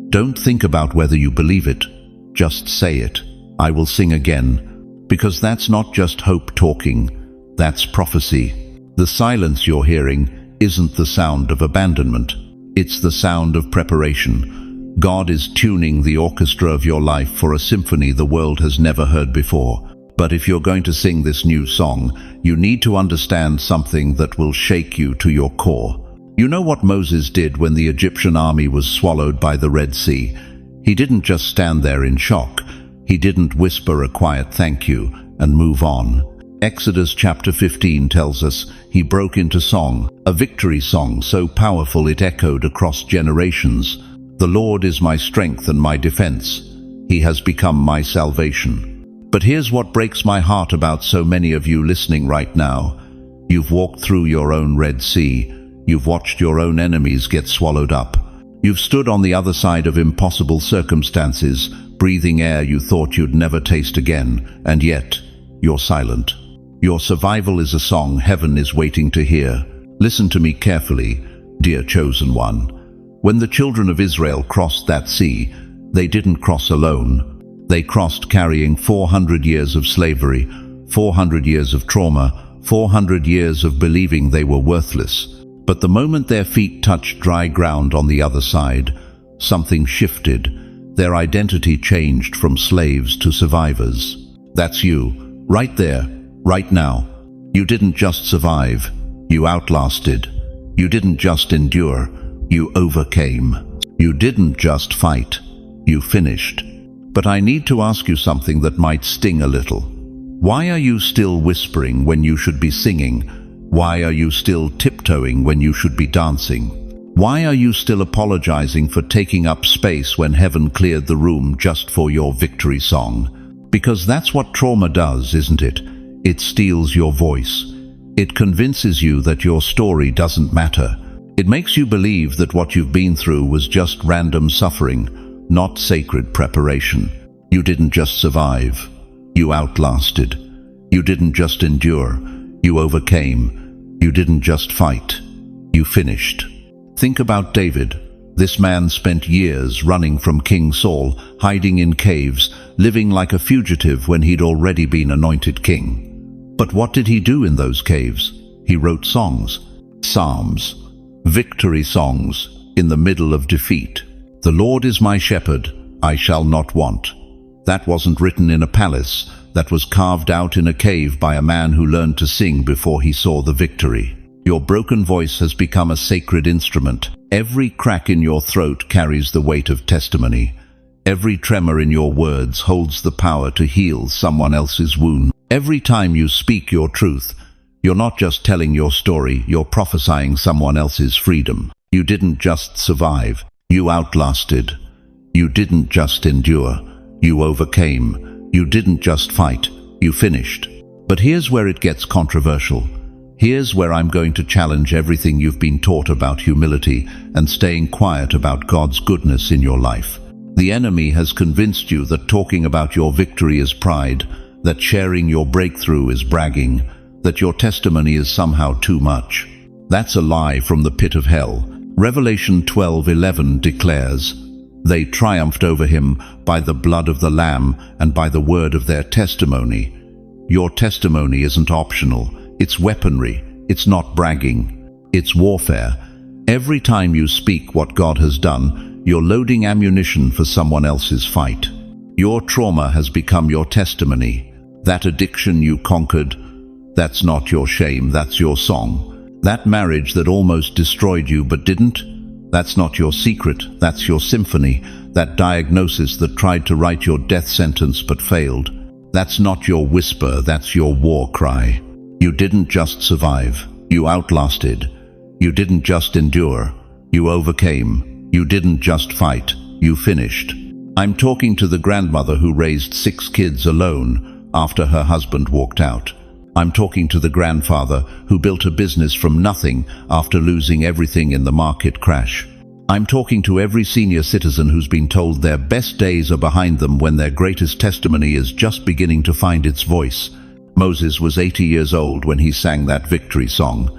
Don't think about whether you believe it. Just say it. I will sing again. Because that's not just hope talking. That's prophecy. The silence you're hearing isn't the sound of abandonment. It's the sound of preparation. God is tuning the orchestra of your life for a symphony the world has never heard before. But if you're going to sing this new song, you need to understand something that will shake you to your core. You know what Moses did when the Egyptian army was swallowed by the Red Sea? He didn't just stand there in shock. He didn't whisper a quiet thank you and move on. Exodus chapter 15 tells us he broke into song, a victory song so powerful it echoed across generations. The Lord is my strength and my defense. He has become my salvation. But here's what breaks my heart about so many of you listening right now. You've walked through your own Red Sea. You've watched your own enemies get swallowed up. You've stood on the other side of impossible circumstances, breathing air you thought you'd never taste again, and yet you're silent. Your survival is a song heaven is waiting to hear. Listen to me carefully, dear chosen one. When the children of Israel crossed that sea, they didn't cross alone. They crossed carrying 400 years of slavery, 400 years of trauma, 400 years of believing they were worthless. But the moment their feet touched dry ground on the other side, something shifted. Their identity changed from slaves to survivors. That's you, right there, right now. You didn't just survive, you outlasted. You didn't just endure, you overcame. You didn't just fight, you finished. But I need to ask you something that might sting a little. Why are you still whispering when you should be singing? Why are you still tiptoeing when you should be dancing? Why are you still apologizing for taking up space when heaven cleared the room just for your victory song? Because that's what trauma does, isn't it? It steals your voice. It convinces you that your story doesn't matter. It makes you believe that what you've been through was just random suffering, not sacred preparation. You didn't just survive, you outlasted. You didn't just endure, you overcame. You didn't just fight, you finished. Think about David. This man spent years running from King Saul, hiding in caves, living like a fugitive when he'd already been anointed king. But what did he do in those caves? He wrote songs, psalms, victory songs in the middle of defeat. The Lord is my shepherd, I shall not want. That wasn't written in a palace, that was carved out in a cave by a man who learned to sing before he saw the victory. Your broken voice has become a sacred instrument. Every crack in your throat carries the weight of testimony. Every tremor in your words holds the power to heal someone else's wound. Every time you speak your truth, you're not just telling your story, you're prophesying someone else's freedom. You didn't just survive, you outlasted. You didn't just endure, you overcame. You didn't just fight, you finished. But here's where it gets controversial. Here's where I'm going to challenge everything you've been taught about humility and staying quiet about God's goodness in your life. The enemy has convinced you that talking about your victory is pride, that sharing your breakthrough is bragging, that your testimony is somehow too much. That's a lie from the pit of hell. Revelation 12:11 declares, "They triumphed over him by the blood of the Lamb and by the word of their testimony." Your testimony isn't optional. It's weaponry. It's not bragging. It's warfare. Every time you speak what God has done, you're loading ammunition for someone else's fight. Your trauma has become your testimony. That addiction you conquered, that's not your shame, that's your song. That marriage that almost destroyed you but didn't, that's not your secret, that's your symphony. That diagnosis that tried to write your death sentence but failed, that's not your whisper, that's your war cry. You didn't just survive, you outlasted. You didn't just endure, you overcame. You didn't just fight, you finished. I'm talking to the grandmother who raised 6 kids alone after her husband walked out. I'm talking to the grandfather who built a business from nothing after losing everything in the market crash. I'm talking to every senior citizen who's been told their best days are behind them when their greatest testimony is just beginning to find its voice. Moses was 80 years old when he sang that victory song.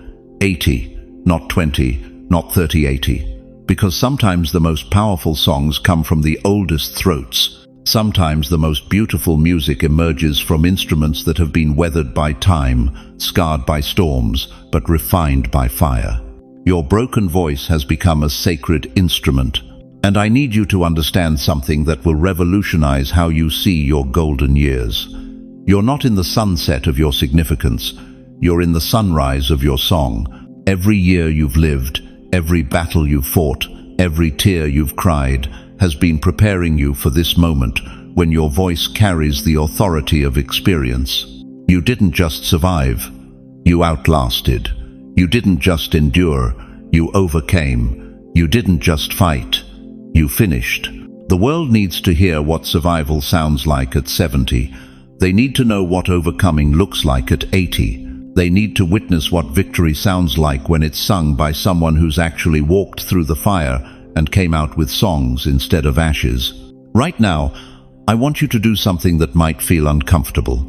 80, not 20, not 30, 80. Because sometimes the most powerful songs come from the oldest throats. Sometimes the most beautiful music emerges from instruments that have been weathered by time, scarred by storms, but refined by fire. Your broken voice has become a sacred instrument. And I need you to understand something that will revolutionize how you see your golden years. You're not in the sunset of your significance. You're in the sunrise of your song. Every year you've lived, every battle you've fought, every tear you've cried, has been preparing you for this moment when your voice carries the authority of experience. You didn't just survive, you outlasted. You didn't just endure, you overcame. You didn't just fight, you finished. The world needs to hear what survival sounds like at 70. They need to know what overcoming looks like at 80. They need to witness what victory sounds like when it's sung by someone who's actually walked through the fire and came out with songs instead of ashes. Right now, I want you to do something that might feel uncomfortable.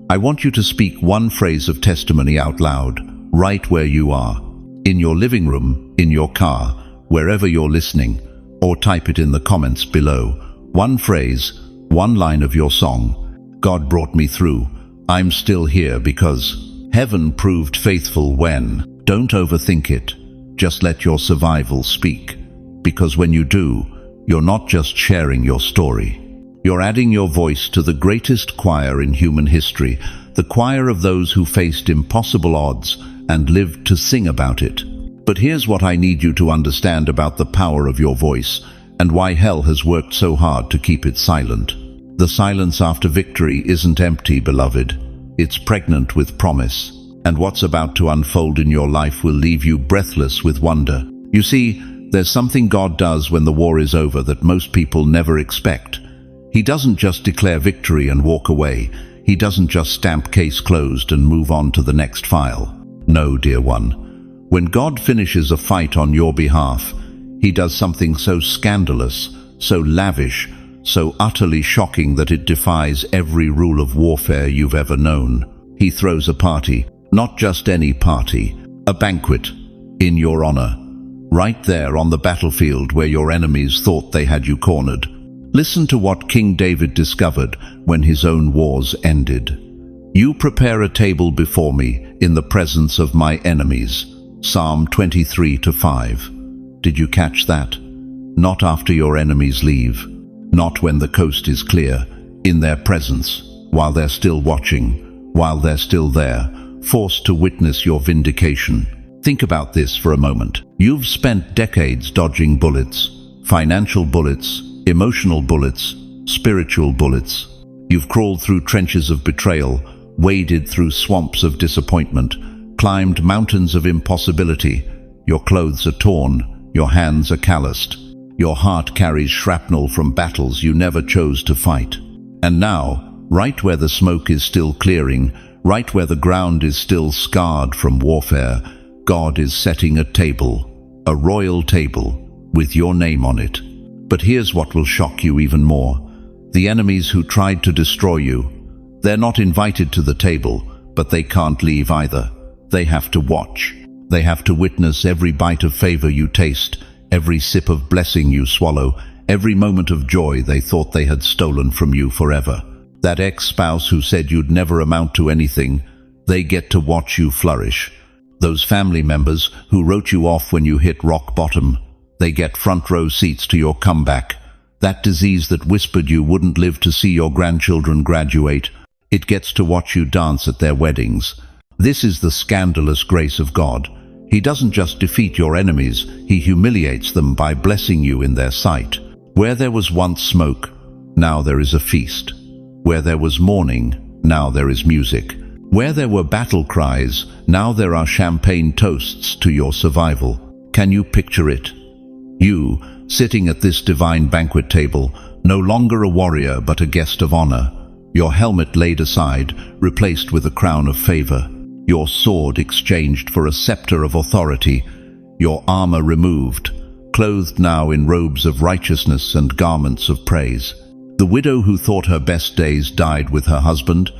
I want you to speak one phrase of testimony out loud, right where you are. In your living room, in your car, wherever you're listening, or type it in the comments below. One phrase, one line of your song. God brought me through. I'm still here because heaven proved faithful when. Don't overthink it. Just let your survival speak. Because when you do, you're not just sharing your story. You're adding your voice to the greatest choir in human history, the choir of those who faced impossible odds and lived to sing about it. But here's what I need you to understand about the power of your voice and why hell has worked so hard to keep it silent. The silence after victory isn't empty, beloved. It's pregnant with promise. And what's about to unfold in your life will leave you breathless with wonder. You see, there's something God does when the war is over that most people never expect. He doesn't just declare victory and walk away. He doesn't just stamp case closed and move on to the next file. No, dear one. When God finishes a fight on your behalf, He does something so scandalous, so lavish, so utterly shocking that it defies every rule of warfare you've ever known. He throws a party, not just any party, a banquet, in your honor, right there on the battlefield where your enemies thought they had you cornered. Listen to what King David discovered when his own wars ended. You prepare a table before me in the presence of my enemies. Psalm 23:5. Did you catch that? Not after your enemies leave. Not when the coast is clear. In their presence. While they're still watching. While they're still there. Forced to witness your vindication. Think about this for a moment. You've spent decades dodging bullets. Financial bullets. Emotional bullets, spiritual bullets. You've crawled through trenches of betrayal, waded through swamps of disappointment, climbed mountains of impossibility. Your clothes are torn, your hands are calloused. Your heart carries shrapnel from battles you never chose to fight. And now, right where the smoke is still clearing, right where the ground is still scarred from warfare, God is setting a table, a royal table, with your name on it. But here's what will shock you even more. The enemies who tried to destroy you, they're not invited to the table, but they can't leave either. They have to watch. They have to witness every bite of favor you taste, every sip of blessing you swallow, every moment of joy they thought they had stolen from you forever. That ex-spouse who said you'd never amount to anything, they get to watch you flourish. Those family members who wrote you off when you hit rock bottom, they get front row seats to your comeback. That disease that whispered you wouldn't live to see your grandchildren graduate, it gets to watch you dance at their weddings. This is the scandalous grace of God. He doesn't just defeat your enemies, He humiliates them by blessing you in their sight. Where there was once smoke, now there is a feast. Where there was mourning, now there is music. Where there were battle cries, now there are champagne toasts to your survival. Can you picture it? You, sitting at this divine banquet table, no longer a warrior but a guest of honor. Your helmet laid aside, replaced with a crown of favor. Your sword exchanged for a scepter of authority. Your armor removed, clothed now in robes of righteousness and garments of praise. The widow who thought her best days died with her husband,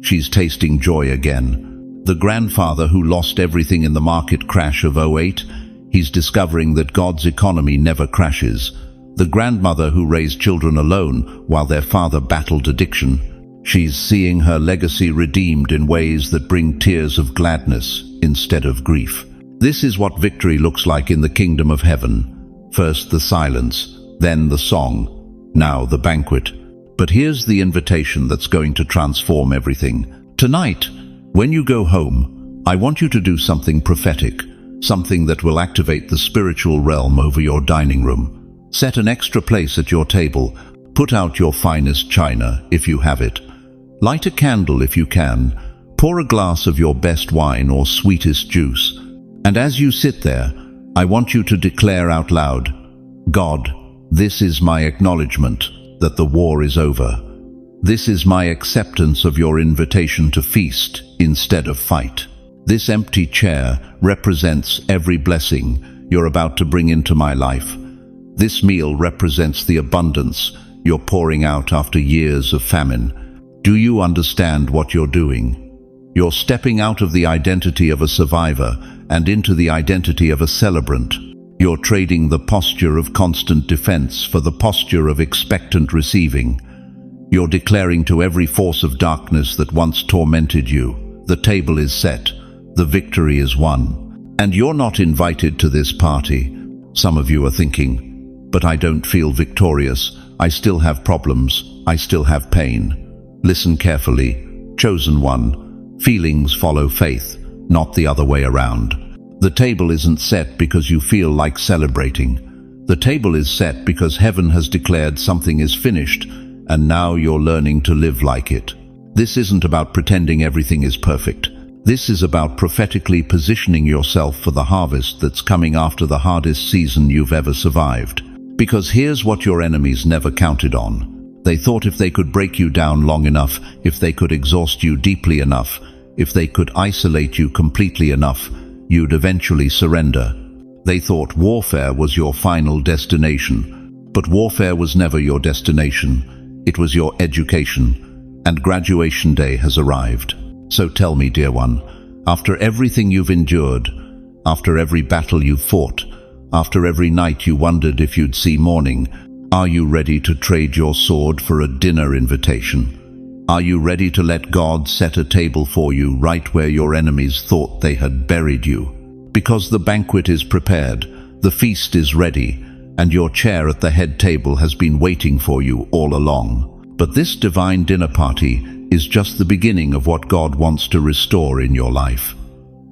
she's tasting joy again. The grandfather who lost everything in the market crash of '08, he's discovering that God's economy never crashes. The grandmother who raised children alone while their father battled addiction, she's seeing her legacy redeemed in ways that bring tears of gladness instead of grief. This is what victory looks like in the kingdom of heaven. First the silence, then the song, now the banquet. But here's the invitation that's going to transform everything. Tonight, when you go home, I want you to do something prophetic. Something that will activate the spiritual realm over your dining room. Set an extra place at your table. Put out your finest china, if you have it. Light a candle if you can. Pour a glass of your best wine or sweetest juice. And as you sit there, I want you to declare out loud, God, this is my acknowledgement that the war is over. This is my acceptance of your invitation to feast instead of fight. This empty chair represents every blessing you're about to bring into my life. This meal represents the abundance you're pouring out after years of famine. Do you understand what you're doing? You're stepping out of the identity of a survivor and into the identity of a celebrant. You're trading the posture of constant defense for the posture of expectant receiving. You're declaring to every force of darkness that once tormented you, the table is set, the victory is won. And you're not invited to this party. Some of you are thinking, but I don't feel victorious. I still have problems. I still have pain. Listen carefully. Chosen one, feelings follow faith, not the other way around. The table isn't set because you feel like celebrating. The table is set because heaven has declared something is finished, and now you're learning to live like it. This isn't about pretending everything is perfect. This is about prophetically positioning yourself for the harvest that's coming after the hardest season you've ever survived. Because here's what your enemies never counted on. They thought if they could break you down long enough, if they could exhaust you deeply enough, if they could isolate you completely enough, you'd eventually surrender. They thought warfare was your final destination. But warfare was never your destination. It was your education, and graduation day has arrived. So tell me, dear one, after everything you've endured, after every battle you've fought, after every night you wondered if you'd see morning, are you ready to trade your sword for a dinner invitation? Are you ready to let God set a table for you right where your enemies thought they had buried you? Because the banquet is prepared, the feast is ready, and your chair at the head table has been waiting for you all along. But this divine dinner party is just the beginning of what God wants to restore in your life.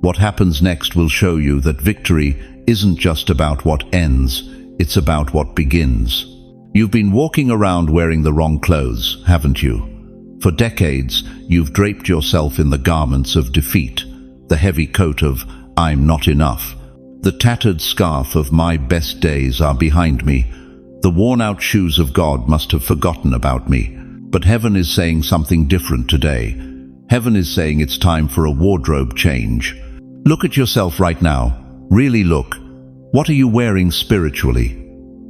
What happens next will show you that victory isn't just about what ends, it's about what begins. You've been walking around wearing the wrong clothes, haven't you? For decades, you've draped yourself in the garments of defeat, the heavy coat of "I'm not enough." The tattered scarf of "my best days are behind me." The worn-out shoes of "God must have forgotten about me." But heaven is saying something different today. Heaven is saying it's time for a wardrobe change. Look at yourself right now. Really look. What are you wearing spiritually?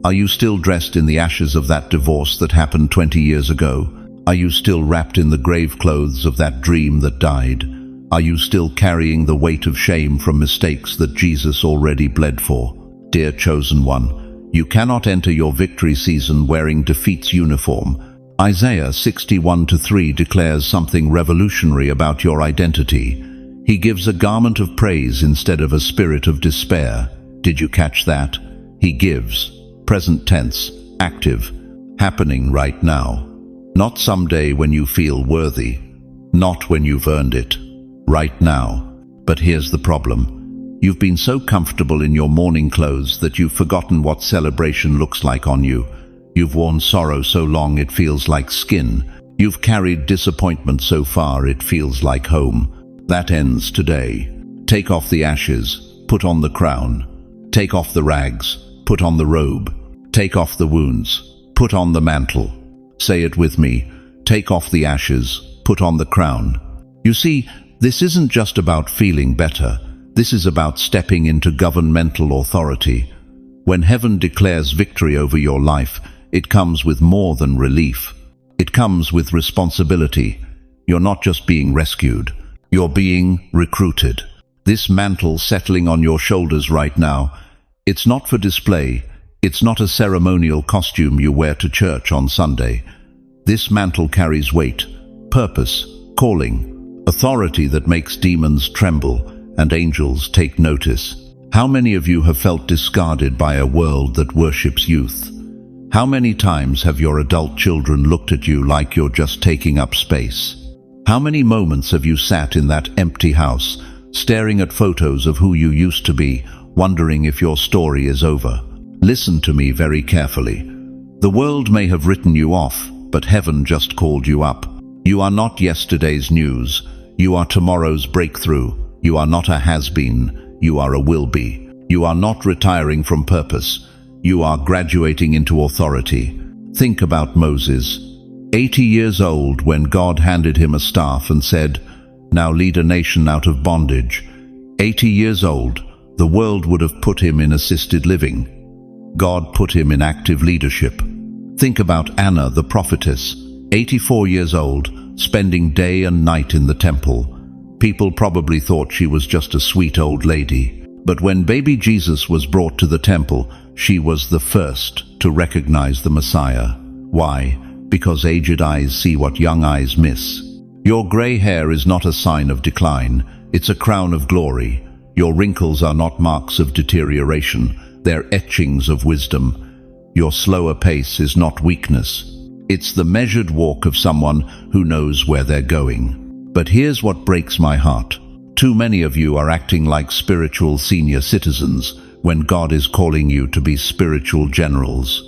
Are you still dressed in the ashes of that divorce that happened 20 years ago? Are you still wrapped in the grave clothes of that dream that died? Are you still carrying the weight of shame from mistakes that Jesus already bled for? Dear chosen one, you cannot enter your victory season wearing defeat's uniform. Isaiah 61:3 declares something revolutionary about your identity. He gives a garment of praise instead of a spirit of despair. Did you catch that? He gives. Present tense, active, happening right now. Not someday when you feel worthy. Not when you've earned it. Right now. But here's the problem. You've been so comfortable in your mourning clothes that you've forgotten what celebration looks like on you. You've worn sorrow so long it feels like skin. You've carried disappointment so far it feels like home. That ends today. Take off the ashes, put on the crown. Take off the rags, put on the robe. Take off the wounds, put on the mantle. Say it with me. Take off the ashes, put on the crown. You see, this isn't just about feeling better. This is about stepping into governmental authority. When heaven declares victory over your life, it comes with more than relief. It comes with responsibility. You're not just being rescued. You're being recruited. This mantle settling on your shoulders right now, it's not for display. It's not a ceremonial costume you wear to church on Sunday. This mantle carries weight, purpose, calling, authority that makes demons tremble and angels take notice. How many of you have felt discarded by a world that worships youth? How many times have your adult children looked at you like you're just taking up space? How many moments have you sat in that empty house, staring at photos of who you used to be, wondering if your story is over? Listen to me very carefully. The world may have written you off, but heaven just called you up. You are not yesterday's news. You are tomorrow's breakthrough. You are not a has-been. You are a will-be. You are not retiring from purpose. You are graduating into authority. Think about Moses. 80 years old when God handed him a staff and said, "Now lead a nation out of bondage." 80 years old, the world would have put him in assisted living. God put him in active leadership. Think about Anna the prophetess, 84 years old, spending day and night in the temple. People probably thought she was just a sweet old lady. But when baby Jesus was brought to the temple, she was the first to recognize the Messiah. Why? Because aged eyes see what young eyes miss. Your gray hair is not a sign of decline, it's a crown of glory. Your wrinkles are not marks of deterioration, they're etchings of wisdom. Your slower pace is not weakness, it's the measured walk of someone who knows where they're going. But here's what breaks my heart. Too many of you are acting like spiritual senior citizens when God is calling you to be spiritual generals.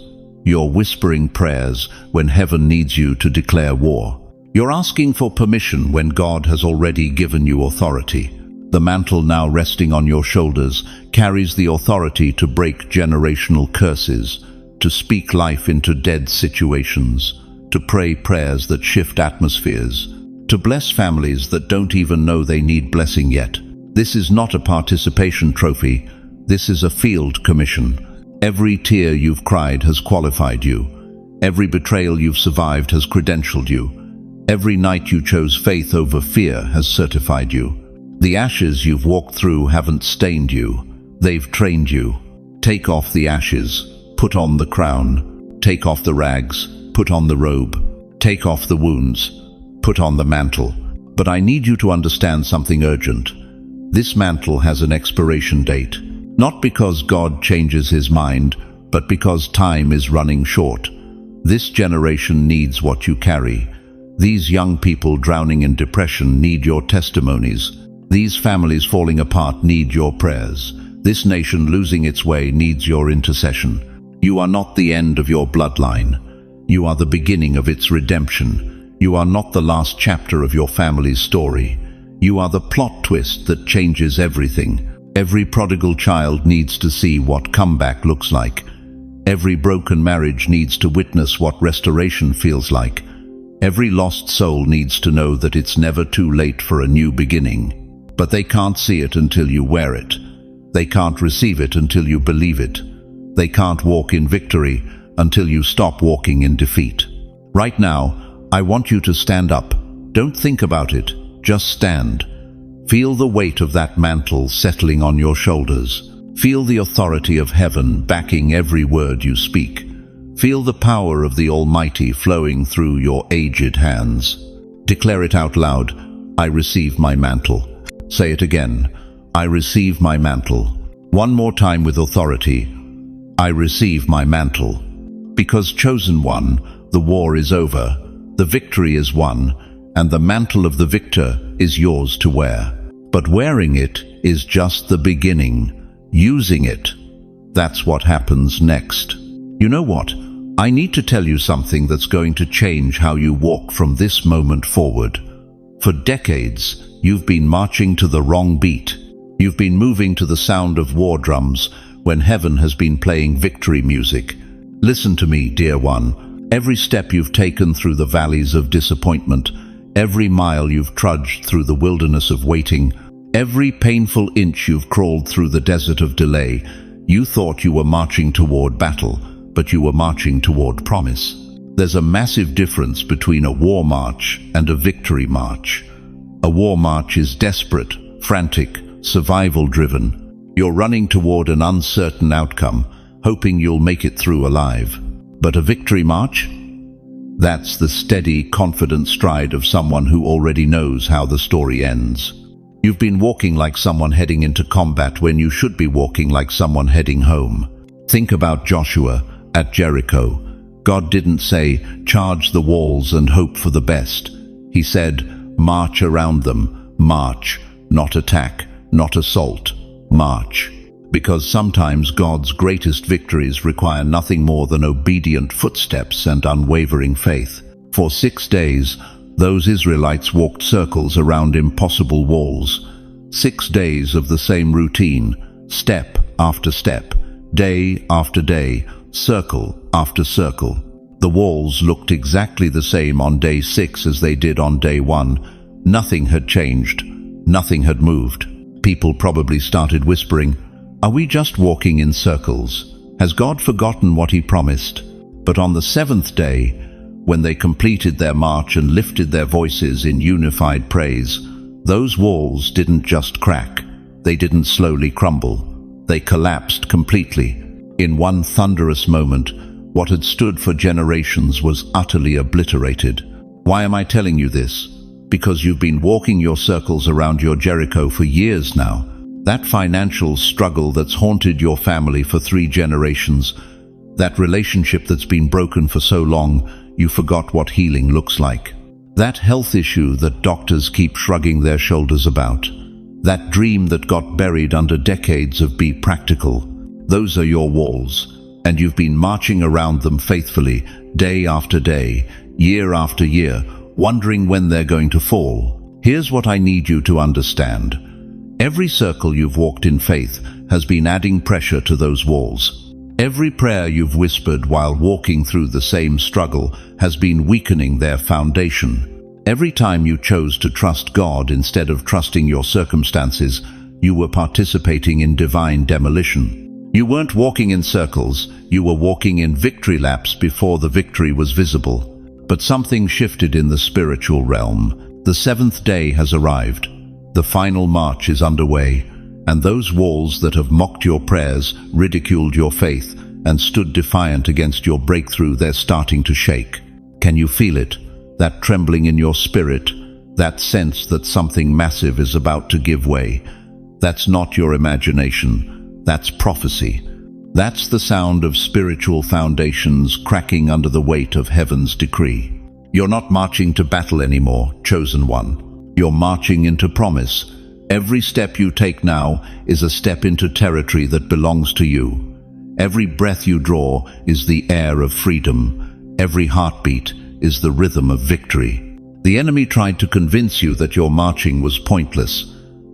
You're whispering prayers when heaven needs you to declare war. You're asking for permission when God has already given you authority. The mantle now resting on your shoulders carries the authority to break generational curses, to speak life into dead situations, to pray prayers that shift atmospheres, to bless families that don't even know they need blessing yet. This is not a participation trophy, this is a field commission. Every tear you've cried has qualified you. Every betrayal you've survived has credentialed you. Every night you chose faith over fear has certified you. The ashes you've walked through haven't stained you, they've trained you. Take off the ashes, put on the crown. Take off the rags, put on the robe. Take off the wounds, put on the mantle. But I need you to understand something urgent. This mantle has an expiration date, not because God changes his mind, but because time is running short. This generation needs what you carry. These young people drowning in depression need your testimonies. These families falling apart need your prayers. This nation losing its way needs your intercession. You are not the end of your bloodline. You are the beginning of its redemption. You are not the last chapter of your family's story. You are the plot twist that changes everything. Every prodigal child needs to see what comeback looks like. Every broken marriage needs to witness what restoration feels like. Every lost soul needs to know that it's never too late for a new beginning. But they can't see it until you wear it. They can't receive it until you believe it. They can't walk in victory until you stop walking in defeat. Right now, I want you to stand up. Don't think about it, just stand. Feel the weight of that mantle settling on your shoulders. Feel the authority of heaven backing every word you speak. Feel the power of the Almighty flowing through your aged hands. Declare it out loud. I receive my mantle. Say it again. I receive my mantle. One more time with authority. I receive my mantle. Because chosen one, the war is over, the victory is won, and the mantle of the victor is yours to wear. But wearing it is just the beginning. Using it, that's what happens next. You know what? I need to tell you something that's going to change how you walk from this moment forward. For decades, you've been marching to the wrong beat. You've been moving to the sound of war drums when heaven has been playing victory music. Listen to me, dear one. Every step you've taken through the valleys of disappointment, every mile you've trudged through the wilderness of waiting, every painful inch you've crawled through the desert of delay, you thought you were marching toward battle, but you were marching toward promise. There's a massive difference between a war march and a victory march. A war march is desperate, frantic, survival-driven. You're running toward an uncertain outcome, hoping you'll make it through alive. But a victory march? That's the steady, confident stride of someone who already knows how the story ends. You've been walking like someone heading into combat when you should be walking like someone heading home. Think about Joshua at Jericho. God didn't say, charge the walls and hope for the best. He said, march around them, march, not attack, not assault, march. Because sometimes God's greatest victories require nothing more than obedient footsteps and unwavering faith. For 6 days, those Israelites walked circles around impossible walls. 6 days of the same routine, step after step, day after day, circle after circle. The walls looked exactly the same on day 6 as they did on day 1. Nothing had changed. Nothing had moved. People probably started whispering, "Are we just walking in circles? Has God forgotten what he promised?" But on the 7th day, when they completed their march and lifted their voices in unified praise, those walls didn't just crack. They didn't slowly crumble. They collapsed completely. In one thunderous moment, what had stood for generations was utterly obliterated. Why am I telling you this? Because you've been walking your circles around your Jericho for years now. That financial struggle that's haunted your family for 3 generations, that relationship that's been broken for so long, you forgot what healing looks like. That health issue that doctors keep shrugging their shoulders about. That dream that got buried under decades of "be practical." Those are your walls, and you've been marching around them faithfully, day after day, year after year, wondering when they're going to fall. Here's what I need you to understand. Every circle you've walked in faith has been adding pressure to those walls. Every prayer you've whispered while walking through the same struggle has been weakening their foundation. Every time you chose to trust God instead of trusting your circumstances, you were participating in divine demolition. You weren't walking in circles, you were walking in victory laps before the victory was visible. But something shifted in the spiritual realm. The 7th day has arrived. The final march is underway, and those walls that have mocked your prayers, ridiculed your faith, and stood defiant against your breakthrough, they're starting to shake. Can you feel it? That trembling in your spirit, that sense that something massive is about to give way. That's not your imagination. That's prophecy. That's the sound of spiritual foundations cracking under the weight of heaven's decree. You're not marching to battle anymore, chosen one. You're marching into promise. Every step you take now is a step into territory that belongs to you. Every breath you draw is the air of freedom. Every heartbeat is the rhythm of victory. The enemy tried to convince you that your marching was pointless.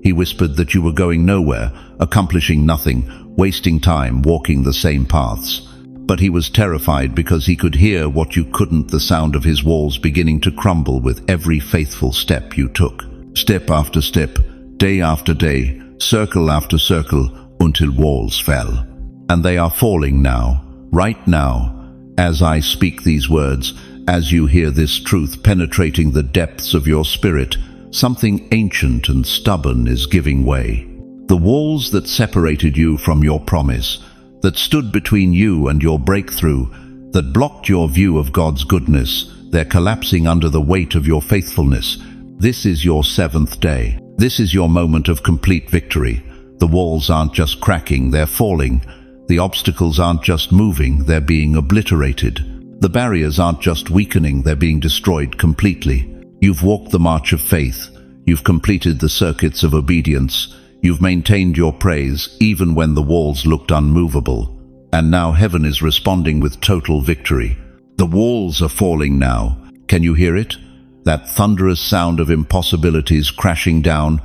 He whispered that you were going nowhere, accomplishing nothing, wasting time walking the same paths. But he was terrified because he could hear what you couldn't, the sound of his walls beginning to crumble with every faithful step you took. Step after step, day after day, circle after circle, until walls fell. And they are falling now, right now, as I speak these words, as you hear this truth penetrating the depths of your spirit. Something ancient and stubborn is giving way. The walls that separated you from your promise, that stood between you and your breakthrough, that blocked your view of God's goodness, they're collapsing under the weight of your faithfulness. This is your 7th day. This is your moment of complete victory. The walls aren't just cracking, they're falling. The obstacles aren't just moving, they're being obliterated. The barriers aren't just weakening, they're being destroyed completely. You've walked the march of faith. You've completed the circuits of obedience. You've maintained your praise even when the walls looked unmovable. And now heaven is responding with total victory. The walls are falling now. Can you hear it? That thunderous sound of impossibilities crashing down.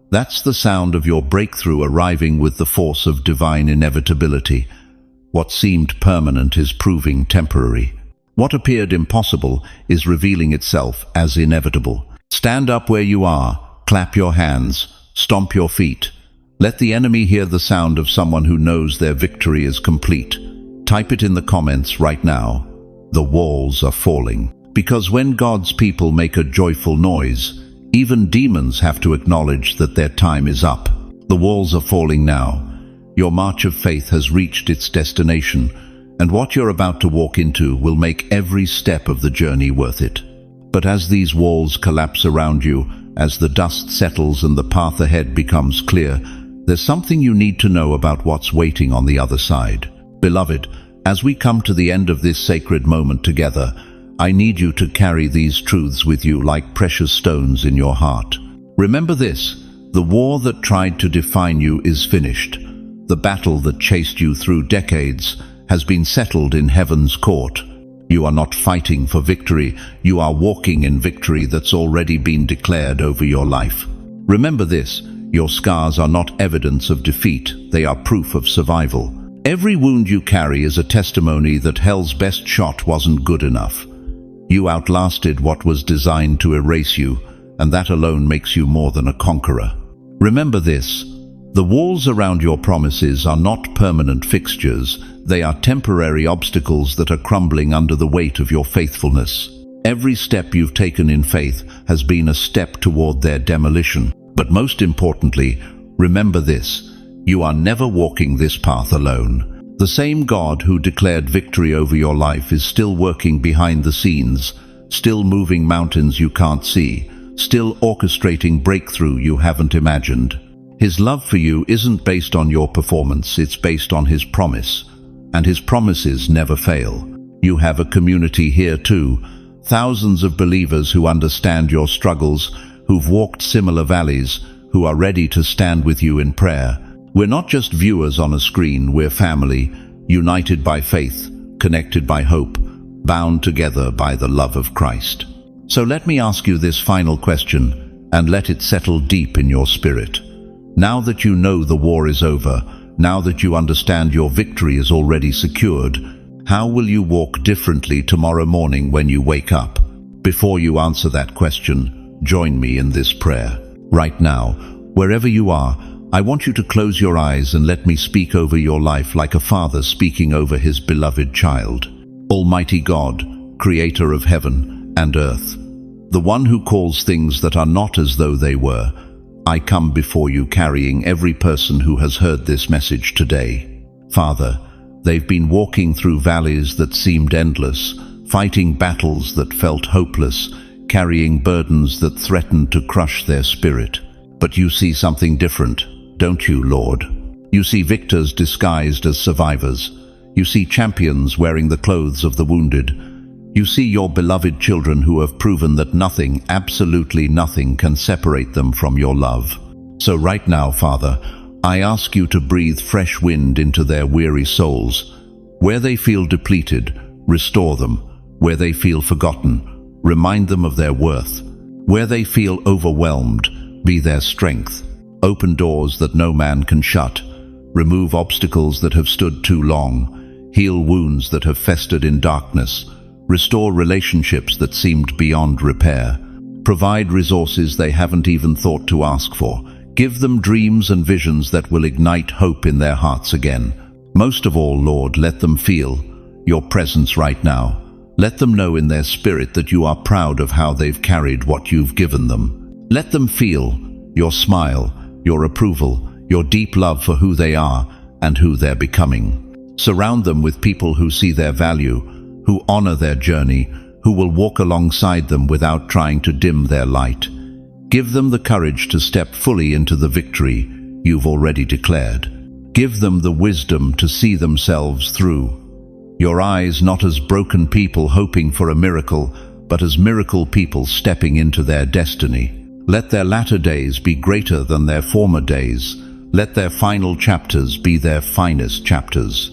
That's the sound of your breakthrough arriving with the force of divine inevitability. What seemed permanent is proving temporary. What appeared impossible is revealing itself as inevitable. Stand up where you are, clap your hands, stomp your feet. Let the enemy hear the sound of someone who knows their victory is complete. Type it in the comments right now. The walls are falling. Because when God's people make a joyful noise, even demons have to acknowledge that their time is up. The walls are falling now. Your march of faith has reached its destination, and what you're about to walk into will make every step of the journey worth it. But as these walls collapse around you, as the dust settles and the path ahead becomes clear, there's something you need to know about what's waiting on the other side. Beloved, as we come to the end of this sacred moment together, I need you to carry these truths with you like precious stones in your heart. Remember this: the war that tried to define you is finished. The battle that chased you through decades has been settled in heaven's court. You are not fighting for victory, you are walking in victory that's already been declared over your life. Remember this: your scars are not evidence of defeat, they are proof of survival. Every wound you carry is a testimony that hell's best shot wasn't good enough. You outlasted what was designed to erase you, and that alone makes you more than a conqueror. Remember this: the walls around your promises are not permanent fixtures, they are temporary obstacles that are crumbling under the weight of your faithfulness. Every step you've taken in faith has been a step toward their demolition. But most importantly, remember this: you are never walking this path alone. The same God who declared victory over your life is still working behind the scenes, still moving mountains you can't see, still orchestrating breakthrough you haven't imagined. His love for you isn't based on your performance, it's based on His promise. And His promises never fail. You have a community here too, thousands of believers who understand your struggles, who've walked similar valleys, who are ready to stand with you in prayer. We're not just viewers on a screen, we're family, united by faith, connected by hope, bound together by the love of Christ. So let me ask you this final question, and let it settle deep in your spirit. Now that you know the war is over, now that you understand your victory is already secured, how will you walk differently tomorrow morning when you wake up? Before you answer that question, join me in this prayer. Right now, wherever you are, I want you to close your eyes and let me speak over your life like a father speaking over his beloved child. Almighty God, creator of heaven and earth, the one who calls things that are not as though they were, I come before you carrying every person who has heard this message today. Father, they've been walking through valleys that seemed endless, fighting battles that felt hopeless, carrying burdens that threatened to crush their spirit. But you see something different, don't you, Lord? You see victors disguised as survivors. You see champions wearing the clothes of the wounded. You see your beloved children who have proven that nothing, absolutely nothing, can separate them from your love. So right now, Father, I ask you to breathe fresh wind into their weary souls. Where they feel depleted, restore them. Where they feel forgotten, remind them of their worth. Where they feel overwhelmed, be their strength. Open doors that no man can shut. Remove obstacles that have stood too long. Heal wounds that have festered in darkness. Restore relationships that seemed beyond repair. Provide resources they haven't even thought to ask for. Give them dreams and visions that will ignite hope in their hearts again. Most of all, Lord, let them feel your presence right now. Let them know in their spirit that you are proud of how they've carried what you've given them. Let them feel your smile, your approval, your deep love for who they are and who they're becoming. Surround them with people who see their value, who honor their journey, who will walk alongside them without trying to dim their light. Give them the courage to step fully into the victory you've already declared. Give them the wisdom to see themselves through. Your eyes not as broken people hoping for a miracle, but as miracle people stepping into their destiny. Let their latter days be greater than their former days. Let their final chapters be their finest chapters.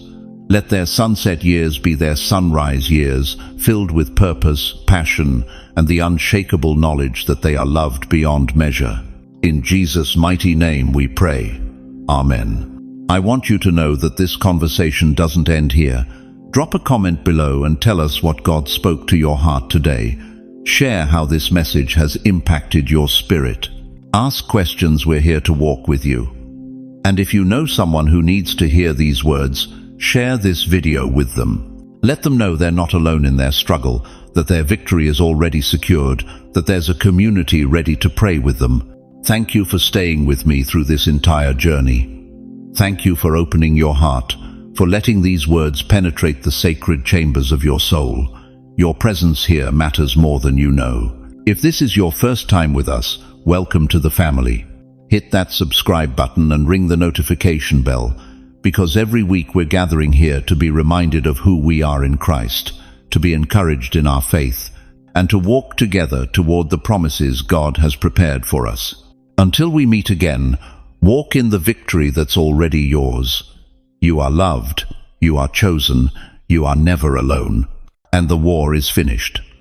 Let their sunset years be their sunrise years, filled with purpose, passion, and the unshakable knowledge that they are loved beyond measure. In Jesus' mighty name we pray. Amen. I want you to know that this conversation doesn't end here. Drop a comment below and tell us what God spoke to your heart today. Share how this message has impacted your spirit. Ask questions, we're here to walk with you. And if you know someone who needs to hear these words, share this video with them. Let them know they're not alone in their struggle, that their victory is already secured, that there's a community ready to pray with them. Thank you for staying with me through this entire journey. Thank you for opening your heart, for letting these words penetrate the sacred chambers of your soul. Your presence here matters more than you know. If this is your first time with us, welcome to the family. Hit that subscribe button and ring the notification bell, because every week we're gathering here to be reminded of who we are in Christ, to be encouraged in our faith, and to walk together toward the promises God has prepared for us. Until we meet again, walk in the victory that's already yours. You are loved, you are chosen, you are never alone, and the war is finished.